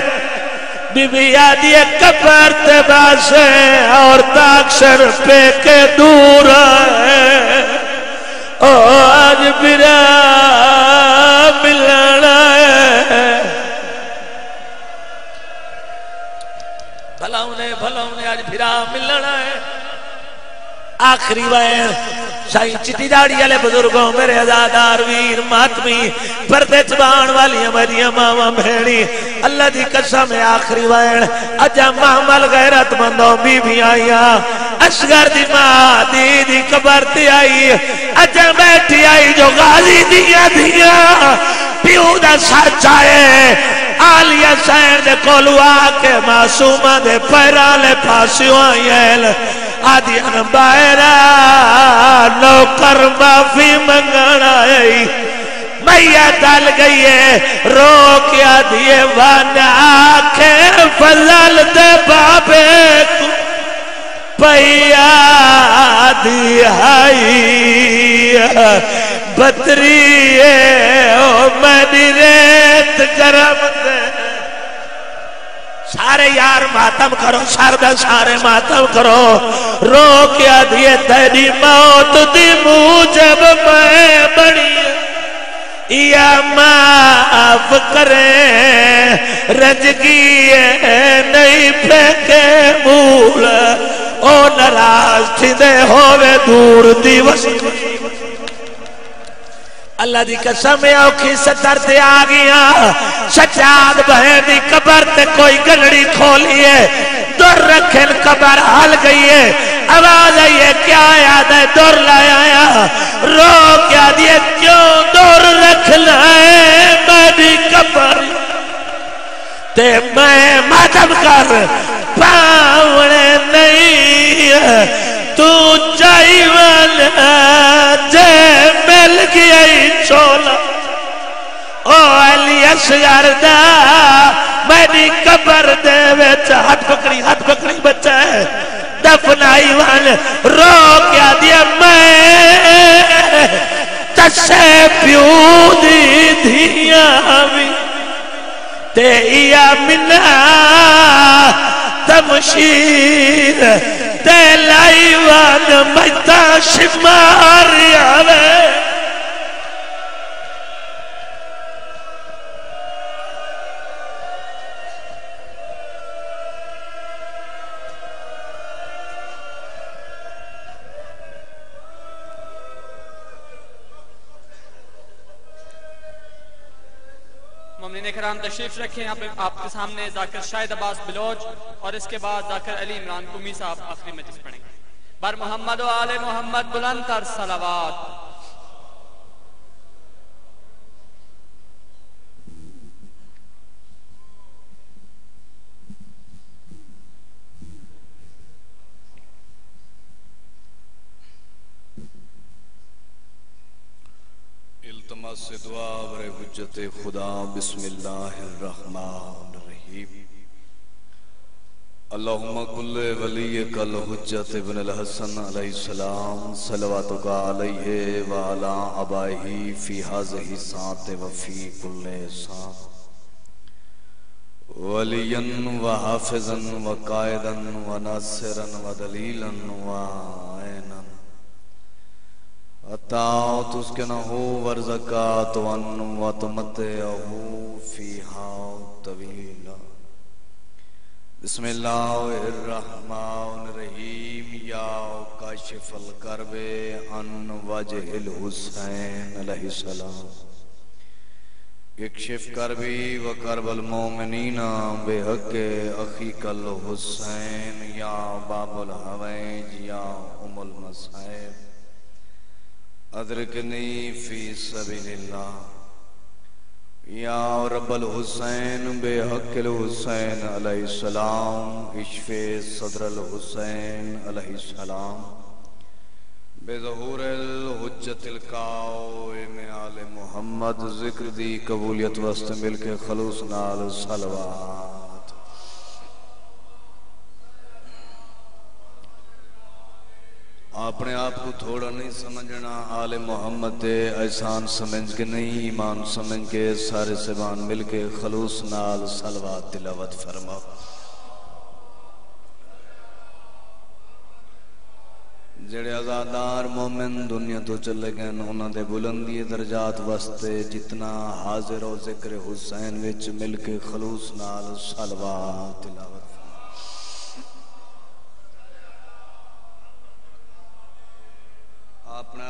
بی بی آدھیا قبر تے باسے اور تاکسر پہ کے دور ہے آج برا ملنا ہے بھلاؤنے آج بھرا ملنا ہے آخری وین شاہی چٹی داڑی علی بزرگوں میرے ازادار ویر ماتمی پردے چبان والی ہماری ماما بھیڑی اللہ دی قسم ہے آخری وین اجا محمل غیرت مندوں بی بھی آئیاں اصغر دی ماں دی قبر تے آئی اجا بیٹھی آئی جو غازی دیاں پیو دا سر چاہے آلیہ سین دے کولو آکے معصومہ دے پیرالے پھاسیوں آئیل آدھی انبائرہ نوکر معافی منگنا آئی میاں ڈال گئی ہے رو کیا دیئے وانا آنکھیں فضل دے بابے کو پیا دیائی بطری او میری ریت گرم دے سارے یار ماتم کرو سردہ سارے ماتم کرو رو کیا دیئے تیری موت دی موجب میں بڑی یا معاف کریں رنجگی نہیں پھینکے مول او نراز تھی دے ہوئے دور دی وسیع اللہ دی قسم اوکھی ستر تے آگیا سجاد بہن دی قبر تے کوئی گنڑی کھولی ہے دور رکھن قبر حل گئی ہے آواز آئیے کیا یاد ہے دور لائے آیا رو کیا دیئے کیوں دور رکھ لائے میری قبر تے میں ماتم کر پاوڑے نہیں تو جائی والا جے مل گئی چھولا او علی اصغر دا میری قبر دے ویچ ہاتھ پکڑی بچہ ہے دفنائی والا رو کیا دیا میں تسے پیو دی دھیاں بھی تے یا منا تمشیر تے لائیوان مجتا شماری آوے مومنین اکرام تشریف رکھیں آپ کے سامنے ذاکر شاہد عباس بلوچ اور اس کے بعد ذاکر علی عمران قمی صاحب آخری مجلس پڑھیں گے بر محمد و آل محمد بلند تر صلوات التماس سے دعا برے حجت خدا بسم اللہ الرحمن الرحیم اللہم کل ولیک الحجت ابن الحسن علیہ السلام صلواتک علیہ وعلا عبائہی فی حاضہی ساتھ وفی کل ساتھ ولین و حافظا و قائدا و ناصرا و دلیلا و آئینا اتاؤت اس کے نہو ورزکات ون و تمتعہو فیہا طویلا بسم اللہ الرحمن الرحیم یا کاشف الکرب عن وجہ الحسین علیہ السلام اکشف کربی و کرب المومنین بے حق اخیق الحسین یا باب الحویج یا ام المصائب ادرکنی فی سبیل اللہ یا رب الحسین بے حق الحسین علیہ السلام اشف صدر الحسین علیہ السلام بے ظہور الحجت القائم آل محمد ذکر دی قبولیت وسط مل کے خلوص نال صلوات اپنے آپ کو تھوڑا نہیں سمجھنا آل محمد احسان سمجھ کے نہیں ایمان سمجھ کے سارے سبان مل کے خلوص نال صلوات تلاوت فرما جڑے آزادار مومن دنیا تو چلے گئے انہوں نے بلندی درجات واسطے جتنا حاضر و ذکر حسین وچ مل کے خلوص نال صلوات تلاوت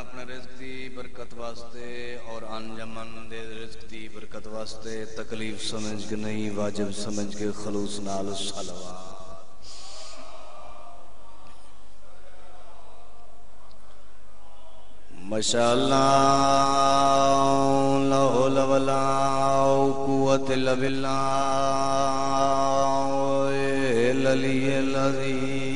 اپنے رزق دی برکت واسطے اور انجمن دے رزق دی برکت واسطے تکلیف سمجھ کے نہیں واجب سمجھ کے خلوص نال صلوات ماشاءاللہ لا حول ولا قوت الا باللہ العلی العظیم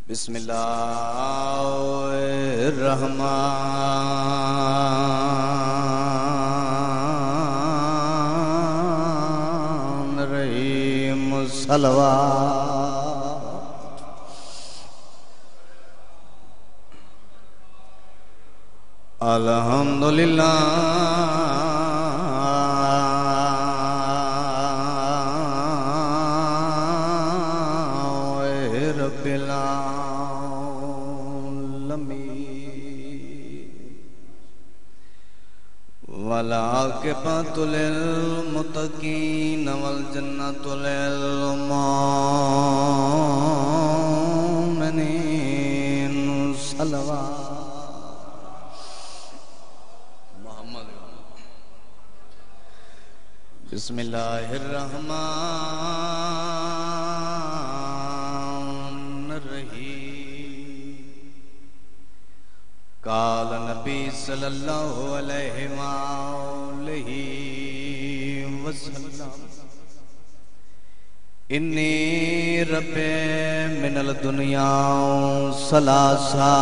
بسم اللہ الرحمن الرحیم صلوات الحمدللہ رب العالمین والعاقبۃ للمتقین والجنۃ للمؤمنین صلوات بسم اللہ الرحمن الرحیم قال نبی صلی اللہ علیہ وآلہ وسلم انی رب من الدنیا ثلاثہ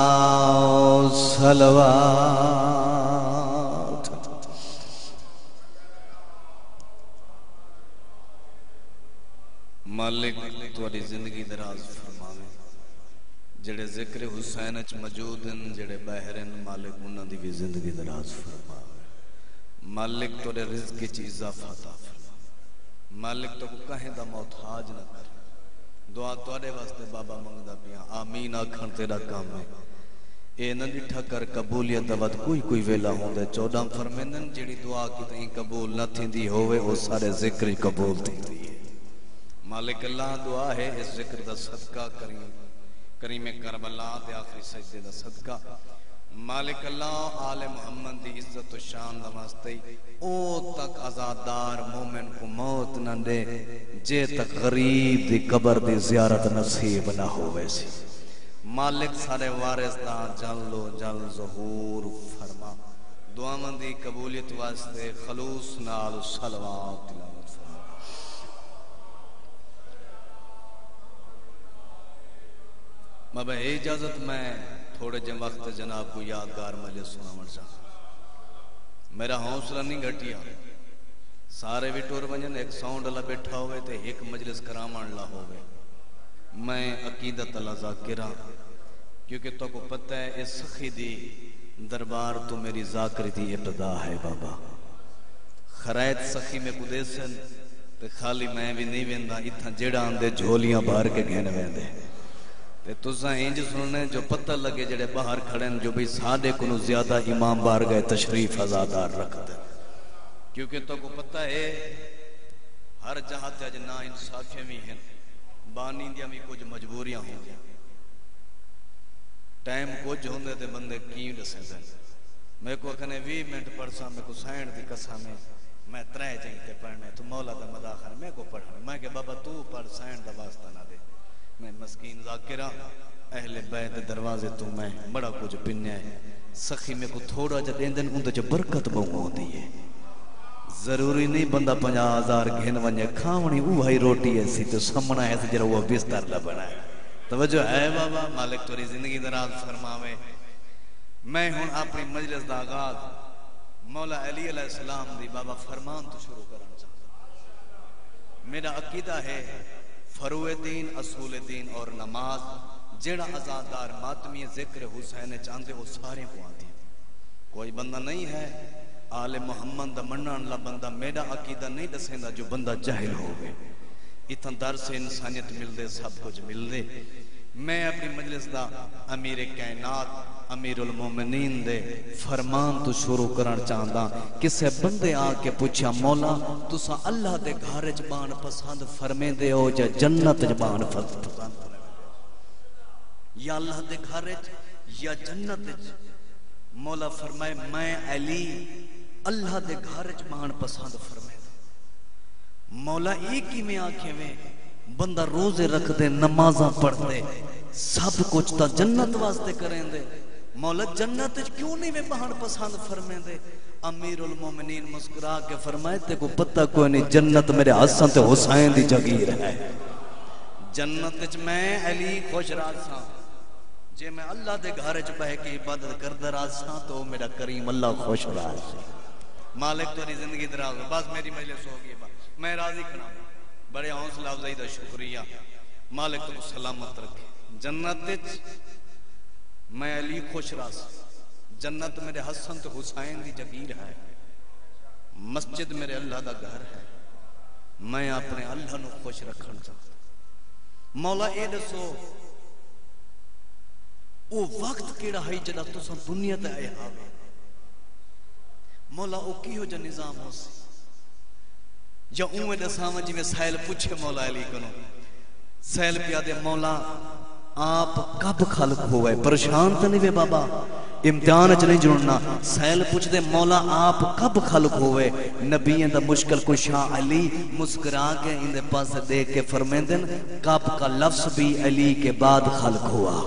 صلوات مالک تواڈی زندگی دراز فرماوے جڑے ذکر حسین اچ موجود ہیں جڑے باہر ہیں مالک انہاں دی بھی زندگی دراز فرماوے مالک تواڈے رزق وچ اضافہ عطا فرما مالک تو کہیں دا محتاج نہ کر دعا تواڈے واسطے بابا منگدا پیا آمین آکھن تیرا کام ہے اے نہ ڈٹھا کر قبولیت دا وقت کوئی ویلا ہوندا 14 فرمیندن جڑی دعا کیتی قبول نہ تھیندی ہوے او سارے ذکر قبول تھیندی ہے مالک اللہ دعا ہے اس ذکر دا صدقہ کریم کربلا دے آخری سجدے دا صدقہ مالک اللہ آل محمد دی عزت و شان دا واسطے او تک آزادار مومن کو موت نہ دے جے تک غریب دی قبر دی زیارت نصیب نہ ہوئے سی مالک سارے وارث دا جلو جل ظہور فرما دعا مندی قبولیت واسطے خلوص نال صلوات مبہ اجازت میں تھوڑے جن وقت جناب کو یادگار مجلس سنا مرچا میرا حوصلہ نہیں گھٹیا سارے بھی ٹور ونجن ایک ساؤنڈ اللہ بیٹھا ہوئے تے ایک مجلس کرامان اللہ ہوئے میں عقیدت اللہ ذاکرہ کیونکہ تو کو پتہ ہے اس سخی دی دربار تو میری ذاکری دی ابتدا ہے بابا خرائط سخی میں کو دے سن تے خالی میں بھی نہیں ویندہ اتھا جیڑا آندے جھولیاں باہر کے گھنے ویندے تے تُساں انج سننے جو پتہ لگے جڑے باہر کھڑیں جو بھی ساڑھے کنو زیادہ امام بار گئے تشریف ازادار رکھ دے کیونکہ تو کو پتہ ہے ہر جہاں تے نا انصافیں بھی ہیں بانی دیا بھی کچھ مجبوریاں ہوں گیا ٹائم کچھ ہوندے تے بندے کیوں دسیں دیں میں کو کہنے 20 منٹ پڑھسا میں کو سائن دی قسم میں 3 چاہتے پڑھنے تو مولا دا مداخر میں کو پڑھنے میں کہ بابا تو پڑھ سائن دا واسطہ نہ دے میں مسکین ذاکرہ اہل بیت دروازے تو میں بڑا کچھ پنیا ہے سخی میں کو تھوڑا جا دین دن اندر جو برکت بہو ہوتی ہے ضروری نہیں بندہ 50,000 گھن ونجے کھاونی اوہی روٹی ایسی تو سمنا ہے جرا وہ بستر لبنا ہے توجہ ہے بابا مالک توری زندگی دراز فرماوے میں ہوں اپنی مجلس دا آغاز مولا علی علیہ السلام دی بابا فرمان تو شروع کرنا چاہتا میرا عقیدہ ہے فروع دین اصول دین اور نماز جڑا ازادار ماتمی ذکر حسین چاندے وہ سارے کو آتی کوئی بندہ نہیں ہے آل محمد دا مننا اللہ بندہ میرا عقیدہ نہیں دسیندہ جو بندہ جاہل ہوئے اتنا درس انسانیت مل دے سب کچھ مل دے میں اپنی مجلس دا امیر کائنات امیر المومنین دے فرمان تو شروع کرنا چاہتا کسے بندے آکے پوچھا مولا تسا اللہ دے گھر جبان پسند فرمے دے ہو جا جنت جبان پسند یا اللہ دے گھر یا جنت مولا فرمائے میں علی اللہ دے گھر جبان پسند فرمے دے مولا ایک ہی میں آنکھیں میں بندہ روزے رکھ دے نمازاں پڑھ دے سب کچھ تا جنت واسطے کریں دے مولا جنت کیوں نہیں میں بہن پسند فرمیں دے امیر المومنین مسکرا کے فرمائے تے کو پتہ کوئی نہیں جنت میرے حسن تے حسین دی جگیر ہے جنت میں علی خوش راساں جے میں اللہ دے گھر چ بہ کے عبادت کردا راساں تو میرا کریم اللہ خوش راساں مالک تیری زندگی دراز ہو بس میری مجلس ہو گئی میں راضی کھڑا بڑے حوصلہ افزائی دا شکریہ مالک تو سلامت رکھے جنت میں علی خوش راس جنت میرے حسن تو حسین دی جگیر ہے مسجد میرے اللہ دا گھر ہے میں اپنے اللہ نو خوش رکھنا چاہتا مولا اے دسو او وقت کیڑا ہے جدا تساں دنیا تے آئے ہاوے مولا او کیو جا نظام ہو سی یا اوے دساواں جی میں سائل پوچھے مولا علی کنو سائل پیا دے مولا آپ کب خلق ہوئے پریشان تو نہیں وے بابا امتحان اچھ نہیں جڑنا سائل پوچھ دے مولا آپ کب خلق ہوئے نبیین دا مشکل کو شاہ علی مسکرا کے ان دے پاس دیکھ کے فرمین دن کب کا لفظ بھی علی کے بعد خلق ہوا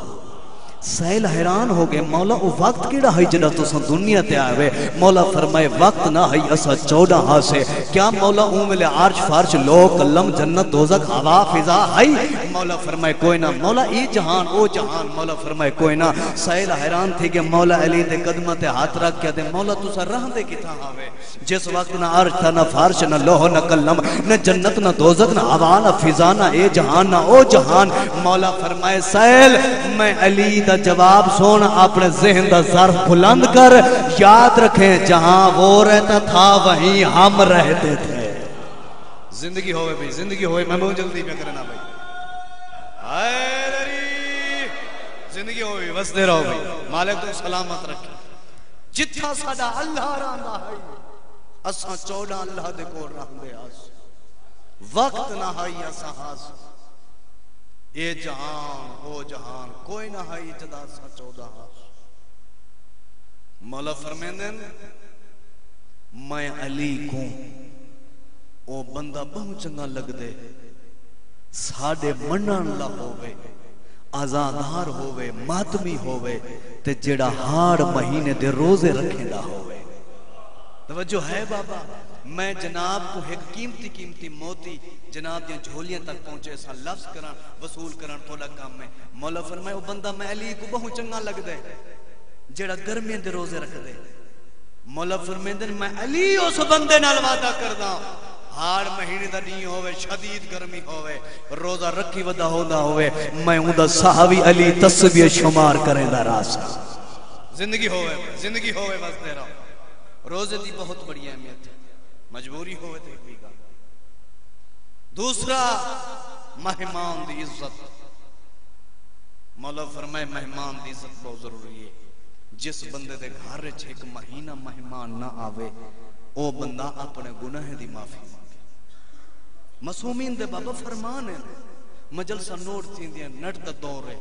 سائل حیران ہو گئے مولا او وقت کیڑا ہے جنہ تو سن دنیا تے آئے مولا فرمائے وقت نہ ہے اسا 14 ہاں سے کیا مولا اومل عرش فارش لو کلم جنت دوزک ہوا فضا ہے مولا فرمائے کوئی نہ مولا ای جہان او جہان مولا فرمائے کوئی نہ سائل حیران تھی کہ مولا علی دے قدمہ تے ہاتھ رکھ کے دے مولا تو سا رہ دے کی تھا آوے جس وقت نہ عرش تھا نہ فارش نہ لوہ نہ کلم نہ جنت نہ دوزک نہ ہوا نہ فضا نہ اے جہان نہ او جہان مولا فرمائے سائل میں علی دا جواب سونا اپنے ذہن دا ظرف بلند کر یاد رکھیں جہاں وہ رہتا تھا وہیں ہم رہتے تھے زندگی ہوئے بھی زندگی ہوئے میں بہت جلدی میں کرنا بھائی آئے لری زندگی ہوئے بس دے رہو بھائی مالک تو سلامت رکھیں جتھا ساڑا اللہ راندہ ہے اساں 14 اللہ دے کو راندے آس وقت نہ ہے اساں آس اے جہان او جہان کوئی نہ ہے جدا سا 14 مولا فرمیندن میں علی کو او بندہ بہت چنگا لگ دے ساڑے منن نہ ہوئے آزادار ہوئے ماتمی ہوئے تے جڑا ہاڑ مہینے دے روزے رکھیں دا ہوئے توجہ ہے بابا میں جناب کو ایک قیمتی موتی جناب دیا جھولیاں تک پہنچے سا لفظ کران وصول کران تھوڑا کام میں مولا فرمائے وہ بندہ میں علی کو بہت چنگا لگ دے جڑا گرمیاں دے روزے رکھ دے مولا فرمائے دن میں علی اس بندے نال وعدہ کردہ ہار مہینے دا نہیں ہوئے شدید گرمی ہوئے روزہ رکھی ودا ہودا ہوئے میں ہوں دا صحابی علی تصویہ شمار کریں دا راستہ زندگی ہوئے بس دے رہا روزے دی بہت بڑی اہمیت ہے مجبوری ہوئے تھے بھی گا دوسرا مہمان دی عزت مولا فرمائے مہمان دی عزت بہت ضروری ہے جس بندے دے گھر چھے ایک مہینہ مہمان نہ آوے او بندہ اپنے گناہ دی معافی مانگے مسومین دے بابا فرمان ہے مجلسہ نوٹ تھی دیا نٹ دا دور ہے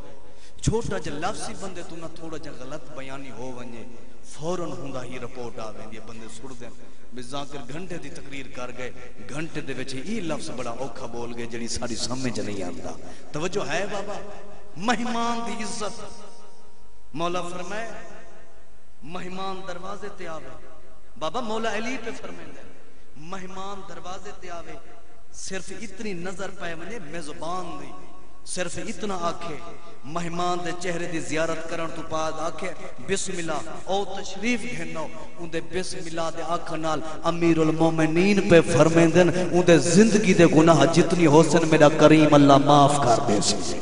چھوٹا جا لفظی بندے تو نہ تھوڑا جا غلط بیانی ہو ونجے فوراں ہوندا ہی رپورٹ آویں دیا بندے سڑ دیں بزاکر گھنٹے دی تقریر کر گئے گھنٹے دے وچے ای لفظ بڑا اوکھا بول گئے جڑی ساری سمجھ نہیں آتا توجہ ہے بابا مہمان دی عزت مولا فرمائے مہمان دروازے تے آوے بابا مولا علی پہ فرمائے مہمان دروازے تے آوے صرف اتنی نظر پائے مجھے میزبان دی صرف اتنا آکھے مہمان دے چہرے دی زیارت کرن تو بعد آکھے بسم اللہ او تشریف گھنو ان دے بسم اللہ دے آکھنال امیر المومنین پہ فرمیندن ان دے زندگی دے گناہ جتنی ہو سن میرا کریم اللہ معاف کر دے سی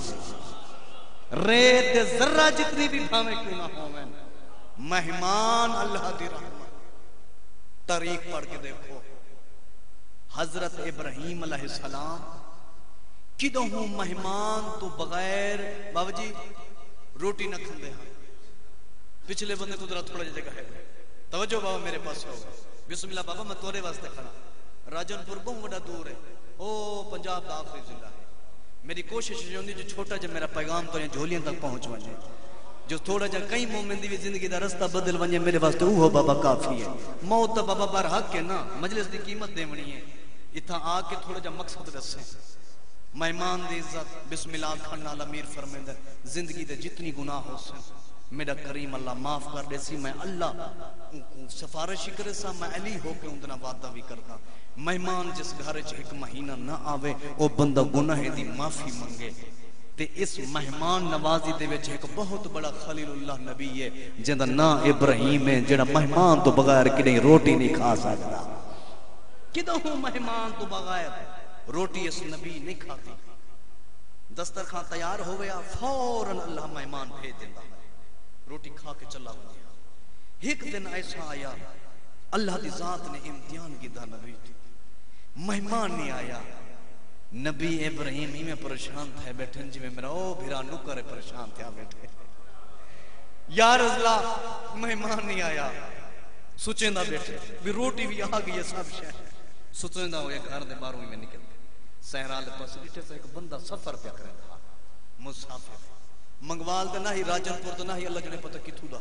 ریت دے ذرہ جتنی بھی بھامے کیوں نہ ہوئے مہمان اللہ دی رحمت طریق پڑھ کے دیکھو حضرت ابراہیم علیہ السلام کدوں ہوں مہمان تو بغیر بابا جی روٹی نہ کھندے ہاں پچھلے بندے کو ذرا تھوڑا جگہ ہے توجہ بابا میرے پاس ہو بسم اللہ بابا میں تورے واسطے کھڑا راجن پور بہت بڑا دور ہے او پنجاب دا آخری ضلع ہے میری کوشش ہے جو چھوٹا جب میرا پیغام تو جھولیاں تک پہنچ وجے جو تھوڑا جا کئی مومن دی زندگی دا رستہ بدل ونجے میرے واسطے وہ بابا کافی ہے موت تا بابا بار حق ہے نا مجلس دی قیمت دیونی ہے اتھا آ کے تھوڑا جا مقصد دسیں مہمان دی عزت بسم اللہ کھڑن نال امیر فرمیندے زندگی دے جتنی گناہ ہو سن میرا کریم اللہ معاف کر دے سی میں اللہ سفارش کرے سا میں علی ہو کے اندنا وعدہ بھی کرتا مہمان جس گھر وچ ایک مہینہ نہ آوے او بندہ گناہ دی معافی منگے تے اس مہمان نوازی دے وچ ایک بہت بڑا خلیل اللہ نبی ہے جندا نام ابراہیم ہے جڑا مہمان تو بغیر کدی روٹی نہیں کھا سکدا کدوں مہمان تو بغیر روٹی اس نبی نہیں کھاتی دسترخوان تیار ہو گیا فوراً اللہ مہمان بھیج دیتا روٹی کھا کے چلا گیا ایک دن ایسا آیا اللہ دی ذات نے امتحان کی دا نبی تھی مہمان نہیں آیا نبی ابراہیم ہی میں پریشان تھے بیٹھن جی میں میرا او بھیرا نکر پریشان تھے بیٹھے یا رسول اللہ مہمان نہیں آیا سوچیں دا بیٹھے بھی روٹی بھی آ گئی ہے سب شہر سوچیں دا ہوئے گھر دے بارویں میں نکل سہرال پاس بیٹھے تو ایک بندہ سفر پہ کرے تھا مسافر منگوال دے نہ ہی راجن پور دے نہ ہی اللہ جنے پتہ کتھو دا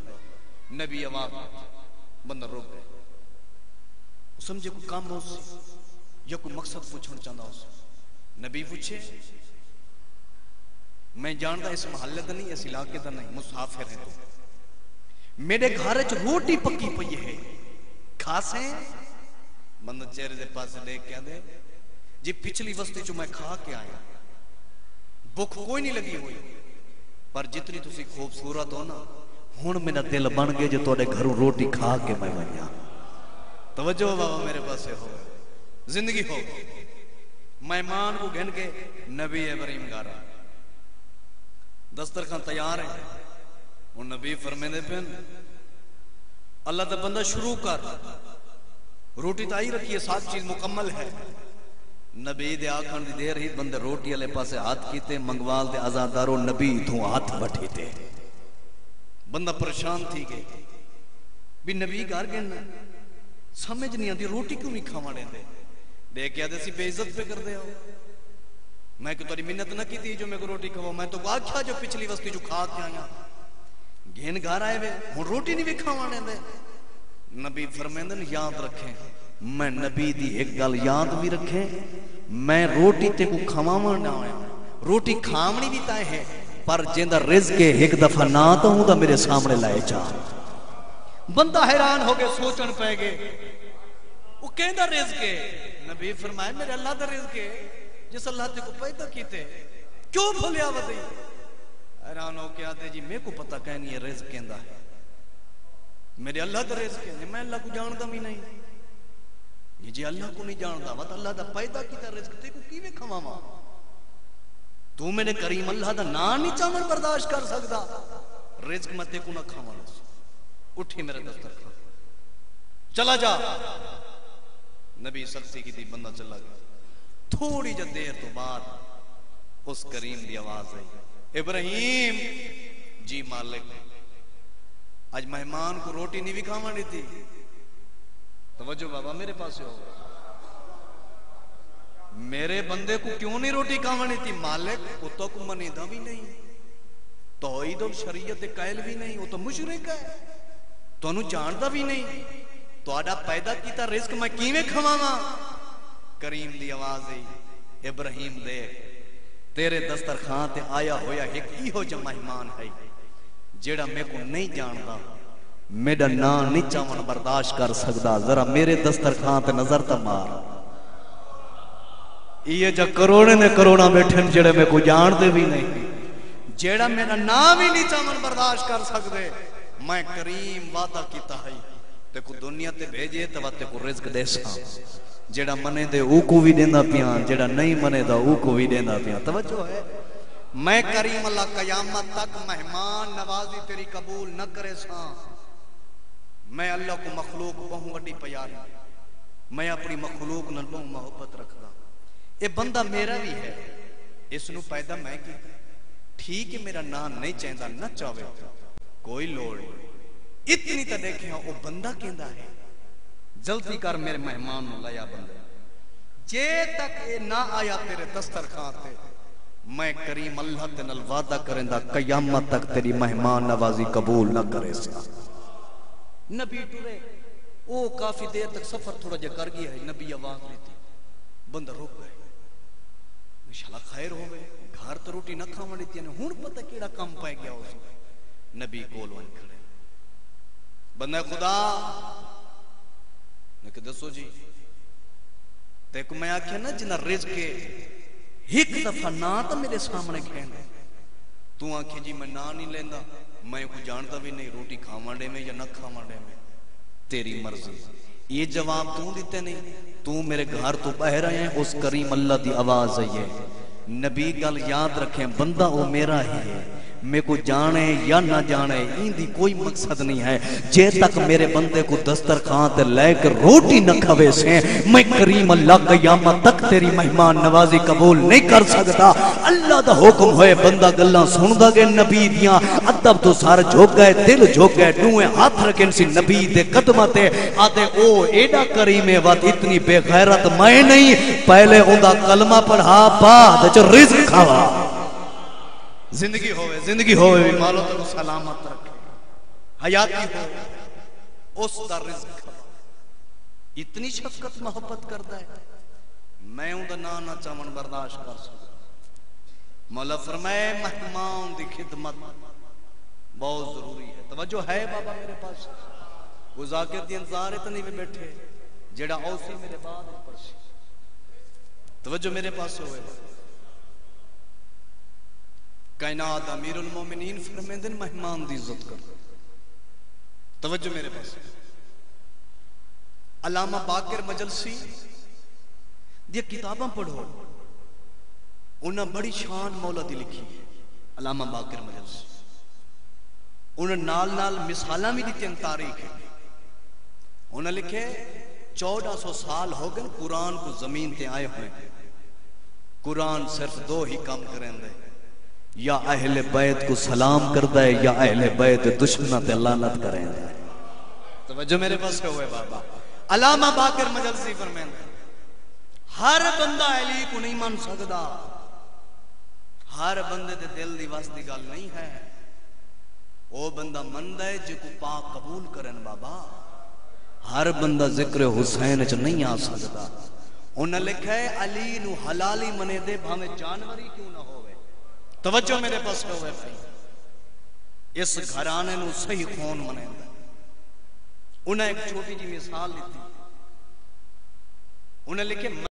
نبی آواز بندہ روک گئے سمجھے کوئی کام ہو سی یا کوئی مقصد پوچھنا چاہتا ہو سی نبی پوچھے میں جانتا اس محلے دا نہیں اس علاقے دا نہیں مسافر ہے تو میرے گھر چ روٹی پکی پئی ہے کھاسیں بندہ چہرے دے پاس لے کیا دے جی پچھلی وستی جو میں کھا کے آیا بھوک کوئی نہیں لگی ہوئی پر جتنی تسی خوبصورت ہو نا ہن میرا دل بن گئے جو تواڈے گھروں روٹی کھا کے میں ونجا توجہ بابا میرے پاسے ہو زندگی ہو مہمان کو گھن کے نبی ابراہیم گارا دسترخوان تیار ہے وہ نبی فرمیندے پن اللہ دا بندہ شروع کر روٹی تو آئی رکھی ہے سات چیز مکمل ہے نبی دے آکھن دی دیر ہی بندے روٹی علیہ پاسے ہاتھ کیتے منگوال دے آزادارو نبی تو ہاتھ بٹھی تے بندہ پریشان تھی گئے بھی نبی گھر گئے سمجھ نہیں آتی روٹی کیوں نہیں کھاوا دے کیا دے سی بے عزت پہ کر دے ہو میں کہ تاری منت نہ کی تھی جو میں کو روٹی کھاوا میں تو آکھا جو پچھلی وستی جو کھا کے آیا گھین گھر آئے ہوئے ہوں روٹی نہیں بھی کھاوا دے نبی فرمیندن یاد رکھیں میں نبی دی ایک گل یاد بھی رکھیں میں روٹی تے کو کھواواں نہ آیا روٹی کھامنی بھی تائے ہے پر جیندہ رزق ایک دفعہ نہ تو ہوں دا میرے سامنے لائے جا بندہ حیران ہو گئے سوچن پہ گئے وہ کہندہ رزق ہے نبی فرمائے میرے اللہ دا رزق ہے جس اللہ تے کو پیدا کیتے کیوں بھولیا ودی حیران ہو کے آتے جی میں کو پتہ کہنی ہے رزق کہندہ ہے میرے اللہ دا رزق ہے میں اللہ کو جاندہ بھی نہیں یہ جی اللہ کو نہیں جاندہ وقت اللہ دا پیدا کیتا رزق تے کو کیویں کھواواں تو میرے کریم اللہ دا نا نہیں چاول برداشت کر سکدا رزق میں تے کو نہ کھاواں اٹھی میرے دفتر کھا چلا جا نبی سختی کی تھی بندہ چلا گیا تھوڑی جا دیر تو بعد اس کریم دی آواز آئی ابراہیم جی مالک آج مہمان کو روٹی نہیں بھی کھاوانی تھی توجہ بابا میرے پاس ہو میرے بندے کو کیوں نہیں روٹی کھاوانی تھی مالک وہ تو کو منیدہ بھی نہیں توحید و شریعت قائل بھی نہیں وہ تو مشرک ہے تو انہوں جاندہ بھی نہیں تو آڈا پیدا کیتا رزق میں کیویں کھواواں کریم دی آواز ہے ابراہیم دے تیرے دسترخوان تے آیا ہویا ایک ہی ہو جا مہمان ہے جیڑا میں کو نہیں جاندا میرا نا نہیں چاون برداشت کر سکدا ذرا میرے دسترخوان تے نظر تا مار یہ جا کروڑے نے کروڑا بیٹھن جیڑے میں کو جان دے بھی نہیں جیڑا میرا نا بھی نہیں چاون برداشت کر سکدے میں کریم وعدہ کیتا ہے تے کو دنیا تے بھیجے تے تے کو رزق دے سا جیڑا منے دے او کو بھی دیندا پیاں جیڑا نہیں منے دا او کو بھی دیندا پیاں توجہ ہے میں کریم اللہ قیامت تک مہمان نوازی تیری قبول نہ کرے سا میں اللہ کو مخلوق بہت وڈی پیاری میں اپنی مخلوق نال بہت محبت رکھدا اے بندہ میرا بھی ہے اس نو پیدا میں کی ٹھیک ہے میرا نام نہیں چاہندا نہ چاہے کوئی لوڑ اتنی تا دیکھیں وہ بندہ کہندا ہے جلدی کر میرے مہمان نو لایا بندہ جے تک اے نہ آیا تیرے دسترخوان تے میں کریم اللہ تے نال وعدہ کریندا قیامت تک تیری مہمان نوازی قبول نہ کرے سا نبی ٹرے او کافی دیر تک سفر تھوڑا جا کر گیا ہے نبی آواز لیتی بندہ رک گئے انشاءاللہ خیر ہوئے گھر تو روٹی نہ کھاون دیتی نے ہن پتہ کیڑا کم پے گیا اس نبی کول ون کھڑے بندہ خدا نے کہ دسو جی تے کو میں آکھیا نا جنہ رزق کے ایک دفعہ نا تو میرے سامنے کھین تو آنکھیں جی میں نا نہیں لیندا میں کو جانتا بھی نہیں روٹی کھاون دے میں یا نہ کھاون دے میں تیری مرضی یہ جواب تو دیتے نہیں تو میرے گھر تو باہر آئے ہیں اس کریم اللہ دی آواز ہے نبی گل یاد رکھیں بندہ وہ میرا ہی ہے میں کو جانے یا نہ جانے ان دی کوئی مقصد نہیں ہے جے تک میرے بندے کو دسترخوان تے لے کر روٹی نہ کھوے سے میں کریم اللہ قیامت تک تیری مہمان نوازی قبول نہیں کر سکتا اللہ دا حکم ہوئے بندہ گلاں سندا گے نبی دیاں ادب تو سار جھوک گئے دل جھوک گئے ڈوئے ہاتھ رکھن سی نبی دے قدماں تے آدھے او ایڈا کریم وات اتنی بے غیرت میں نہیں پہلے اوندا کلمہ پڑھا بعد وچ رزق کھاوا زندگی ہوئے بھی مالو تو سلامت رکھے حیاتی ہو اس دا رزق اتنی شفقت محبت کرتا ہے میں ہوں دا نانا چامن برداشت کر سکتا مولا فرمائے مہمان دی خدمت بہت ضروری ہے توجہ ہے بابا میرے پاس وہ ذاکر دی انتظار اتنی میں بیٹھے جیڑا اوسی میرے بعد پرسی توجہ میرے پاس ہوئے بابا کائنات امیر المومنین فرمیندن مہمان دی عزت کر توجہ میرے پاس علامہ باقر مجلسی یہ کتاباں پڑھو انہاں بڑی شان مولا دی لکھی ہے علامہ باقر مجلسی انہاں نال نال مثالاں بھی دیتی ہیں تاریخ ہے انہاں لکھے 1400 سال ہو گئے قرآن کو زمین تے آئے ہوئے قرآن صرف دو ہی کام کریں دے یا اہل بیت کو سلام کرتا ہے یا اہل بیت دشمنت لعنت کریں دے توجہ میرے پاس ہوئے بابا علامہ باقر مجلسی فرمائیں ہر بندہ علی کو نہیں مان سکتا ہر بندے دے دل دی واسطی گل نہیں ہے وہ بندہ مند ہے جو کو پاک قبول کریں بابا ہر بندہ ذکر حسین چ نہیں آ سکتا انہاں لکھا ہے علی نو حلالی منے دے بھاویں جانوری کیوں نہ ہوئے توجہ میرے پاس ہوئے بھائی اس گھرانے نو صحیح خون منے دے انہیں ایک چھوٹی جی مثال لیتی انہیں لکھے